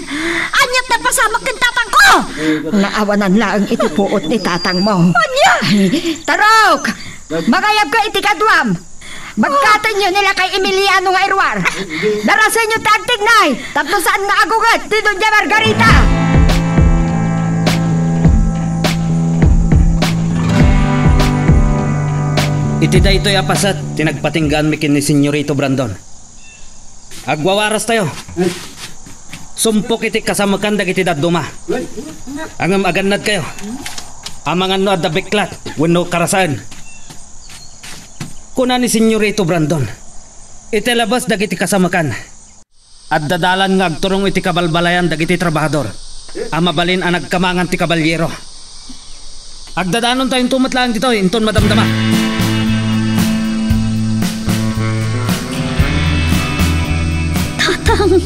Anyat na pasamak ng tatang ko! Naawanan lang itipuot ni tatang mo. Anya! Tarok! Magayab ka itikadwam! Magkatan nyo nila kay Emiliano nga Irwar. Darasan nyo tagtignay. Tapos saan nga agugat ni Doña Margarita? Iti da ito'y apasat, tinagpatinggaan mi kin ni Senyorito Brandon. Agwawaras tayo. Sumpok iti kasamakan dagiti daduma. Angam agannad kayo. Amangan no adda beklat, wenno karasaan. Kuna ni Senyorito Brandon, iti labas dagiti kasamakan. At dadalan nga agturong iti kabalbalayan dagiti trabahador. Amabalin ang nagkamangan ti kabalyero. Agdadanon tayong tumatlaan dito, inton madamdama. Tatang,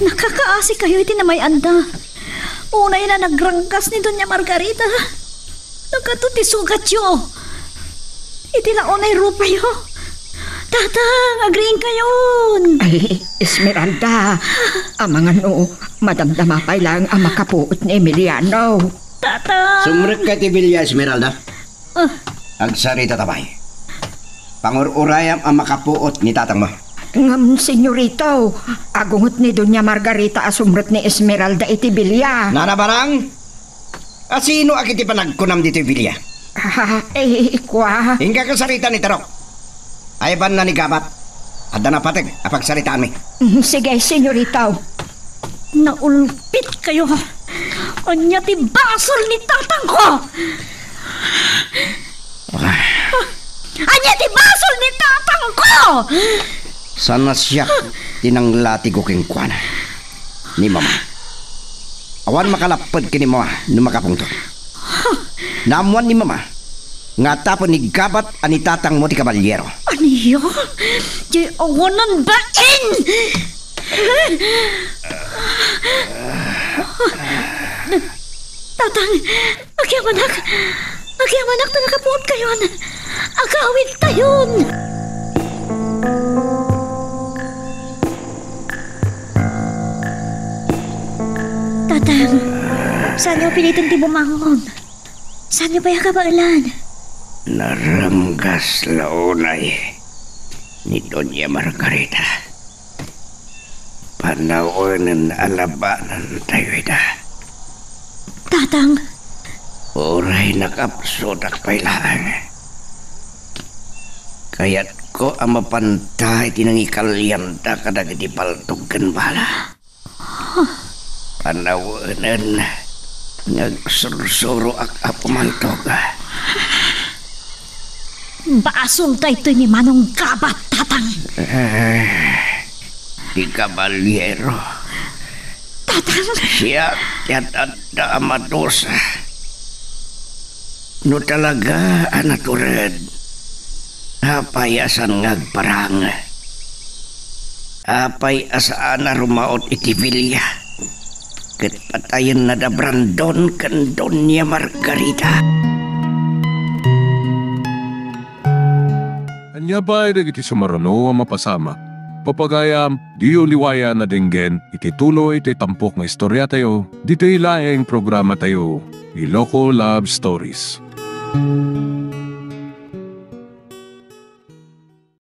nakakaasi kayo iti na may anda. Unay na nagrangkas ni Doña Margarita. Nagkatuti sugat yo. Iti launay rupayo. Tatang, agriin kayon. Ay, Esmeralda. Amangan no, madamdama pa lang ang makapuot ni Emiliano. Tatang. Sumrek ka tibilya, Esmeralda. Agsarita tabay. Pangururayam ang makapuot ni tatang mo. Ngam, Senyorito, agungot ni Doña Margarita asumrek ni Esmeralda itibilya. Nanabarang? Sino akiti pa nagkunam dito bilya? Ikwa. Hingga kasarita ni Tarok. Ay ban na ni Gabat. Adda na patag, apagsaritaan mi. Sige, Senyorito. Naulpit kayo. Anya ti basol ni tatang ko. Anya ti basol ni tatang ko. Sana siya tinanglati ko king kwana. Ni mama. Awan makalapad kini mo no makapungto. Namuan ni mama. Nga tapon ni Gabat ani tatang mo ti kabalyero. Aniyo? Di awanan bain! Tatang, agyamanak na nakapuot kayon. Agawid tayon. Tatang, saan niyo pilitin ti bumangon? Saan niyo pa yakabailan? Naramgas launay ni Doña Margarita. Panawanan alabanan tayo ita. Tatang, Oray nakapsodak pailaan. Kaya't ko ang mapantay tinangikalyanda kadagiti paltog bala. Panawanan nagsursuro ak apumantog. basol tayo ito ni Manong Gabat, tatang. Di kabalyero. Tatang. Siya yatanda amadosa. No talaga, anatured. Apay asan ngagparang. Apay asaan na rumaot itibilya. Ket patayan na da Brandon kan Doña Margarita. Anya ba ay iti sumarano ang mapasama? Papagayam, di uliwaya na dinggen, iti tuloy iti tampok nga istorya tayo, dito ilaing programa tayo, Iloko Love Stories.